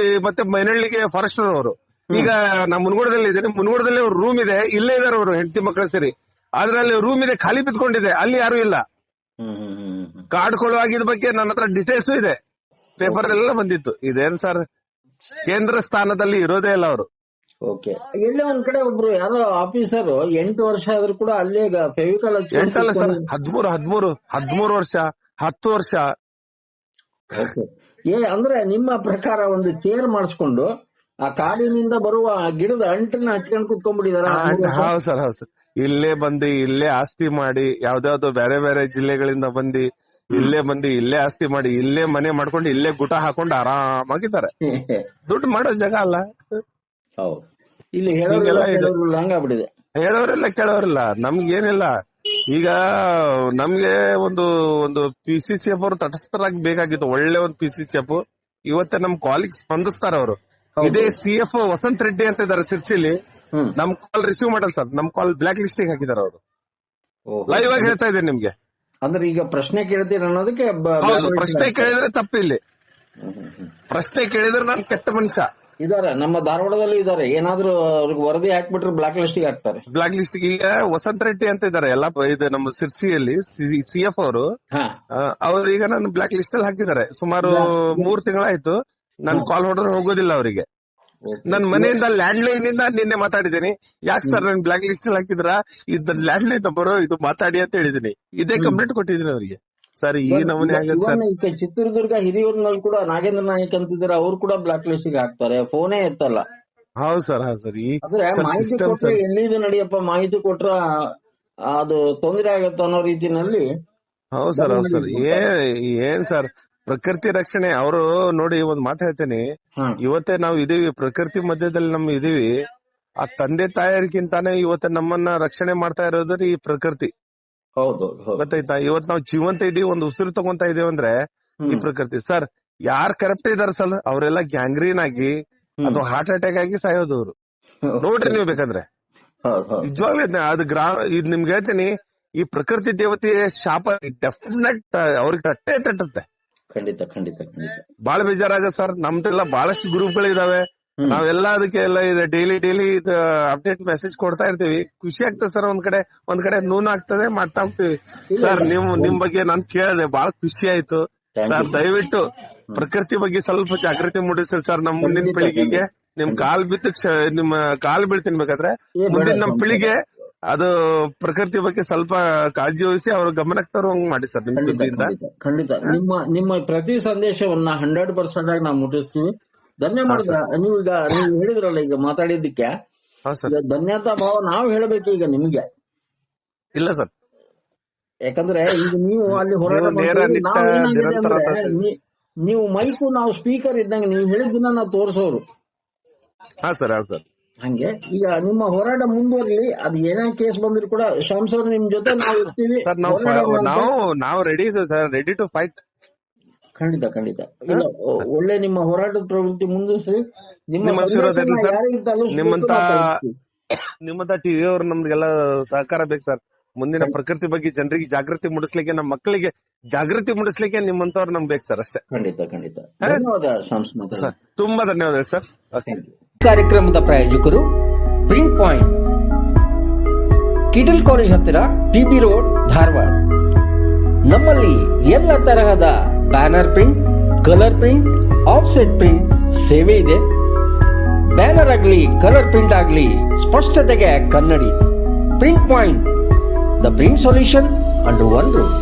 ಮತ್ತೆ ಮೈನಳ್ಳಿಗೆ ಫಾರೆಸ್ಟರ್ ಅವರು. ಈಗ ನಾ ಮುನಗೋಡದಲ್ಲಿ ಇದ್ದೀನಿ, ಮುನಗೋಡದಲ್ಲಿ ಅವ್ರ ರೂಮ್ ಇದೆ, ಇಲ್ಲೇ ಇದಾರೆ ಅವರು ಹೆಂಡತಿ ಮಕ್ಕಳ ಸೇರಿ. ಆದ್ರೆ ಅಲ್ಲಿ ರೂಮ್ ಇದೆ, ಖಾಲಿ ಬಿದ್ಕೊಂಡಿದೆ, ಅಲ್ಲಿ ಯಾರು ಇಲ್ಲ. ಕಾರ್ಡ್ಗಳು ಆಗಿದ ಬಗ್ಗೆ ನನ್ನ ಹತ್ರ ಡೀಟೇಲ್ಸ್ ಇದೆ, ಪೇಪರ್ ಎಲ್ಲ ಬಂದಿತ್ತು. ಇದೇನ್ ಸರ್, ಕೇಂದ್ರ ಸ್ಥಾನದಲ್ಲಿ ಇರೋದೇ ಇಲ್ಲ ಅವರು. ಓಕೆ, ಎಲ್ಲೇ ಒಂದ್ ಕಡೆ ಒಬ್ರು ಯಾರೋ ಆಫೀಸರ್ 8 ವರ್ಷ ಆದ್ರೂ ಕೂಡ ಅಲ್ಲೇ ಫೆವಿಕಾಲ್ 8 ಅಲ್ಲ ಸರ್, 13 ವರ್ಷ, 10 ವರ್ಷ. ಅಂದ್ರೆ ನಿಮ್ಮ ಪ್ರಕಾರ ಒಂದು ಚೇರ್ ಮಾಡಿಸ್ಕೊಂಡು ಆ ಕಾಡಿನಿಂದ ಬರುವ ಗಿಡದ ಅಂಟನ್ನ ಹಚ್ಕೊಂಡು ಕುತ್ಕೊಂಡ್ಬಿಟ್ಟಿದಾರ. ಹೌದು ಸರ್, ಹೌದು ಸರ್. ಇಲ್ಲೇ ಬಂದು ಇಲ್ಲೇ ಆಸ್ತಿ ಮಾಡಿ, ಯಾವ್ದಾವ್ದು ಬೇರೆ ಬೇರೆ ಜಿಲ್ಲೆಗಳಿಂದ ಬಂದು ಇಲ್ಲೇ ಆಸ್ತಿ ಮಾಡಿ, ಇಲ್ಲೇ ಮನೆ ಮಾಡ್ಕೊಂಡು, ಇಲ್ಲೇ ಗುಟ ಹಾಕೊಂಡು ಆರಾಮಾಗಿದ್ದಾರೆ. ದುಡ್ಡು ಮಾಡೋ ಜಾಗ ಅಲ್ಲ. ಹೌದು, ಇಲ್ಲಿ ಹಂಗಾಗ್ಬಿಟ್ಟಿದೆ. ಹೇಳೋರೆಲ್ಲ ಕೇಳೋರಿಲ್ಲ, ನಮ್ಗೇನಿಲ್ಲ. ಈಗ ನಮ್ಗೆ ಒಂದು PCCF ಅವರು ತಟಸ್ಥರಾಗಿ ಬೇಕಾಗಿತ್ತು, ಒಳ್ಳೆ ಒಂದು PCCF. ಇವತ್ತೇ ನಮ್ ಕಾಲಿಗೆ ಸ್ಪಂದಿಸ್ತಾರ ಅವರು. ಇದೇ CF ವಸಂತ್ ರೆಡ್ಡಿ ಅಂತ ಇದಾರೆ ಸಿರ್ಸಿಲಿ. ನಮ್ ಕಾಲ್ ರಿಸೀವ್ ಮಾಡಲ್ಲ ಸರ್, ನಮ್ ಕಾಲ್ ಬ್ಲಾಕ್ ಲಿಸ್ಟ್ ಹಾಕಿದಾರೆ ಅವರು. ಲೈವ್ ಆಗಿ ಹೇಳ್ತಾ ಇದ್ದೀನಿ ನಿಮ್ಗೆ. ಅಂದ್ರೆ ಈಗ ಪ್ರಶ್ನೆ ಕೇಳ್ತೀರ ಅನ್ನೋದಕ್ಕೆ ಪ್ರಶ್ನೆ ಕೇಳಿದ್ರೆ ತಪ್ಪಿಲ್ಲಿ. ಪ್ರಶ್ನೆ ಕೇಳಿದ್ರೆ ನಾನು ಕೆಟ್ಟ ಮನುಷ್ಯ. ಇದಾರೆ ನಮ್ಮ ಧಾರವಾಡದಲ್ಲಿ ಇದಾರೆ, ಏನಾದ್ರೂ ಅವ್ರಿಗೆ ವರದಿ ಹಾಕ್ಬಿಟ್ರೆ ಬ್ಲಾಕ್ ಲಿಸ್ಟ್ ಹಾಕ್ತಾರೆ. ಬ್ಲಾಕ್ ಲಿಸ್ಟ್ ಈಗ ವಸಂತ್ ರೆಡ್ಡಿ ಅಂತ ಇದಾರೆ, ಎಲ್ಲ ಇದು ನಮ್ಮ ಸಿರ್ಸಿಯಲ್ಲಿ CF ಅವರು. ಅವ್ರು ಈಗ ನಾನು ಬ್ಲಾಕ್ ಲಿಸ್ಟ್ ಅಲ್ಲಿ ಹಾಕಿದ್ದಾರೆ. ಸುಮಾರು 3 ತಿಂಗಳಾಯ್ತು ನನ್ ಕಾಲ್ ಹೊಡೆದ್ರೆ ಹೋಗೋದಿಲ್ಲ ಅವರಿಗೆ. ನನ್ ಮನೆಯಿಂದ ಲ್ಯಾಂಡ್ ಲೈನ್ ಇಂದ ನಿನ್ನೆ ಮಾತಾಡಿದ್ದೀನಿ. ಯಾಕೆ ಸರ್ ನನ್ ಬ್ಲಾಕ್ ಲಿಸ್ಟ್ ಅಲ್ಲಿ ಹಾಕಿದ್ರ, ಇದ್ ಲ್ಯಾಂಡ್ ಲೈನ್ ನಂಬರ್, ಇದು ಮಾತಾಡಿ ಅಂತ ಹೇಳಿದೀನಿ. ಇದೇ ಕಂಪ್ಲೇಂಟ್ ಕೊಟ್ಟಿದ್ದೀನಿ ಅವರಿಗೆ. ಸರ್ ಈ ನಮೂನೆ ಆಗತ್ತೆ ಸರ್. ಚಿತ್ರದುರ್ಗ ಹಿರಿಯೂರಿನಲ್ಲಿ ಕೂಡ ನಾಗೇಂದ್ರ ನಾಯಕ್ ಅಂತಿದ್ದಾರೆ, ಅವ್ರು ಕೂಡ ಬ್ಲಾಕ್ ಲಿಸ್ಟ್ ಗೆ ಹಾಕ್ತಾರೆ, ಫೋನೇ ಎತ್ತಲ್ಲ. ಹೌದು ಸರ್, ಹೌದು ಸರ್. ಮಾಹಿತಿ ಕೊಟ್ರೆ ಎಲ್ಲಿದು ನಡಿಯಪ್ಪ, ಮಾಹಿತಿ ಕೊಟ್ರ ಅದು ತೊಂದರೆ ಆಗತ್ತ ಅನ್ನೋ ರೀತಿನಲ್ಲಿ. ಹೌದು ಸರ್, ಹೌದು ಸರ್. ಏನ್ ಸರ್, ಪ್ರಕೃತಿ ರಕ್ಷಣೆ ಅವರು ನೋಡಿ, ಒಂದ್ ಮಾತು ಹೇಳ್ತೇನೆ. ಇವತ್ತೇ ನಾವು ಇದೀವಿ, ಪ್ರಕೃತಿ ಮಧ್ಯದಲ್ಲಿ ನಮ್ ಇದೀವಿ. ಆ ತಂದೆ ತಾಯರಿಗಿಂತಾನೆ ಇವತ್ತ ನಮ್ಮನ್ನ ರಕ್ಷಣೆ ಮಾಡ್ತಾ ಇರೋದ್ರೆ ಈ ಪ್ರಕೃತಿ. ಹೌದು, ಗೊತ್ತಾಯ್ತಾ? ಇವತ್ ನಾವು ಜೀವಂತ ಇದೀವಿ, ಒಂದು ಉಸಿರು ತಗೊಂತ ಇದೀವಿ ಅಂದ್ರೆ ಈ ಪ್ರಕೃತಿ. ಸರ್, ಯಾರ್ ಕರಪ್ಟ್ ಇದಾರೆ ಸರ್, ಅವರೆಲ್ಲ ಗ್ಯಾಂಗ್ರೀನ್ ಆಗಿ ಅಥವಾ ಹಾರ್ಟ್ ಅಟ್ಯಾಕ್ ಆಗಿ ಸಾಯೋದವ್ರು. ನೋಡ್ರಿ ನೀವು ಬೇಕಂದ್ರೆ. ನಿಜವಾಗ್ಲೂ ಅದು ಇದ್ ನಿಮ್ಗೆ ಹೇಳ್ತೀನಿ, ಈ ಪ್ರಕೃತಿ ದೇವತೆ ಶಾಪ ಡೆಫಿನೆಟ್ ಅವ್ರಿಗೆ ತಟ್ಟುತ್ತೆ. ಖಂಡಿತ ಖಂಡಿತ ಖಂಡಿತ. ಬಾಳ ಬೇಜಾರಾಗತ್ತೆ ಸರ್. ನಮ್ದೆಲ್ಲ ಬಹಳಷ್ಟು ಗ್ರೂಪ್ಗಳಿದಾವೆ, ನಾವೆಲ್ಲ ಅದಕ್ಕೆ ಎಲ್ಲ ಡೈಲಿ ಅಪ್ಡೇಟ್ ಮೆಸೇಜ್ ಕೊಡ್ತಾ ಇರ್ತೀವಿ. ಖುಷಿ ಆಗ್ತದೆ ಸರ್. ಒಂದ್ ಕಡೆ ನೂನು ಆಗ್ತದೆ, ಮಾಡ್ತಾ ಹೋಗ್ತೀವಿ. ಸರ್ ನಿಮ್ ಬಗ್ಗೆ ನಾನ್ ಕೇಳಿದೆ, ಬಹಳ ಖುಷಿ ಆಯ್ತು ಸರ್. ದಯವಿಟ್ಟು ಪ್ರಕೃತಿ ಬಗ್ಗೆ ಸ್ವಲ್ಪ ಜಾಗೃತಿ ಮೂಡಿಸಿ ಸರ್. ನಮ್ ಮುಂದಿನ ಪೀಳಿಗೆಗೆ ನಿಮ್ ನಿಮ್ಮ ಕಾಲ್ ಬೀಳ್ತೀನಿ. ಬೇಕಾದ್ರೆ ಮುಂದಿನ ನಮ್ ಪೀಳಿಗೆ ಅದು ಪ್ರಕೃತಿ ಬಗ್ಗೆ ಸ್ವಲ್ಪ ಕಾಳಜಿ ವಹಿಸಿ ಅವ್ರ ಗಮನಕ್ಕೆ ತರುವಂಗ್ ಮಾಡಿ ಸರ್. ಖಂಡಿತ ನಿಮ್ಮ ಪ್ರತಿ ಸಂದೇಶವನ್ನ 100% ಆಗಿ ನಾವು ಮುಟ್ಟಿಸ್ತೀವಿ. ಧನ್ಯವಾದ. ನೀವು ಹೇಳಿದ್ರಲ್ಲ ಈಗ ಮಾತಾಡಿದ್ದಕ್ಕೆ, ಧನ್ಯತಾ ಭಾವ ನಾವು ಹೇಳಬೇಕು ಈಗ ನಿಮ್ಗೆ. ಇಲ್ಲ ಸರ್, ಯಾಕಂದ್ರೆ ಈಗ ನೀವು ಅಲ್ಲಿ ಹೋರಾಟ ನೀವು ಮೈಕು, ನಾವು ಸ್ಪೀಕರ್ ಇದ್ದಂಗೆ ನೀವು ಹೇಳಿದ್ದನ್ನ ನಾವು ತೋರಿಸೋರು. ಹಾ ಸರ್, ಹೌದು ಸರ್. ಹಂಗೆ ಈಗ ನಿಮ್ಮ ಹೋರಾಟ ಮುಂದುವರಲಿ. ಅದು ಏನೇ ಕೇಸ್ ಬಂದ್ರು ಕೂಡ ಶ್ಯಾಮ್ ಸರ್ ನಿಮ್ ಜೊತೆ ನಾವು ಇರ್ತೀವಿ. ನಾವು ready sir, ready to fight. ಖಂಡಿತ ಖಂಡಿತ. ಇಲ್ಲ, ಒಳ್ಳೆ ನಿಮ್ಮ ಹೋರಾಟದ ಪ್ರವೃತ್ತಿ ಮುಂದುವರಿಸಿ. ನಿಮ್ಮಂತ ಟಿವಿ ಅವರು ನಮ್ಗೆಲ್ಲ ಸಹಕಾರ ಬೇಕು ಸರ್. ಮುಂದಿನ ಪ್ರಕೃತಿ ಬಗ್ಗೆ ಜನರಿಗೆ ಜಾಗೃತಿ ಮೂಡಿಸ್ಲಿಕ್ಕೆ, ನಮ್ಮ ಮಕ್ಕಳಿಗೆ ಜಾಗೃತಿ ಮೂಡಿಸ್ಲಿಕ್ಕೆ ನಿಮ್ಮಂತವ್ರು ನಮ್ಗೆ ಬೇಕು ಸರ್, ಅಷ್ಟೇ. ಖಂಡಿತ ಖಂಡಿತ. ಧನ್ಯವಾದ ಸರ್, ತುಂಬಾ ಧನ್ಯವಾದ ಸರ್. ಕಾರ್ಯಕ್ರಮದ ಪ್ರಾಯೋಜಕರು ಪ್ರಿಂಟ್ ಪಾಯಿಂಟ್, ಕಿಟಲ್ ಕಾಲೇಜ್ ಹತ್ತಿರ, PB ರೋಡ್, ಧಾರವಾಡ. ನಮ್ಮಲ್ಲಿ ಎಲ್ಲ ತರಹದ banner print, colour print, offset print ಸೇವೆ ಇದೆ. ಬ್ಯಾನರ್ ಆಗಲಿ, ಕಲರ್ ಪ್ರಿಂಟ್ ಆಗಲಿ, ಸ್ಪಷ್ಟತೆಗೆ ಕನ್ನಡಿ. Print point, the print solution under one roof.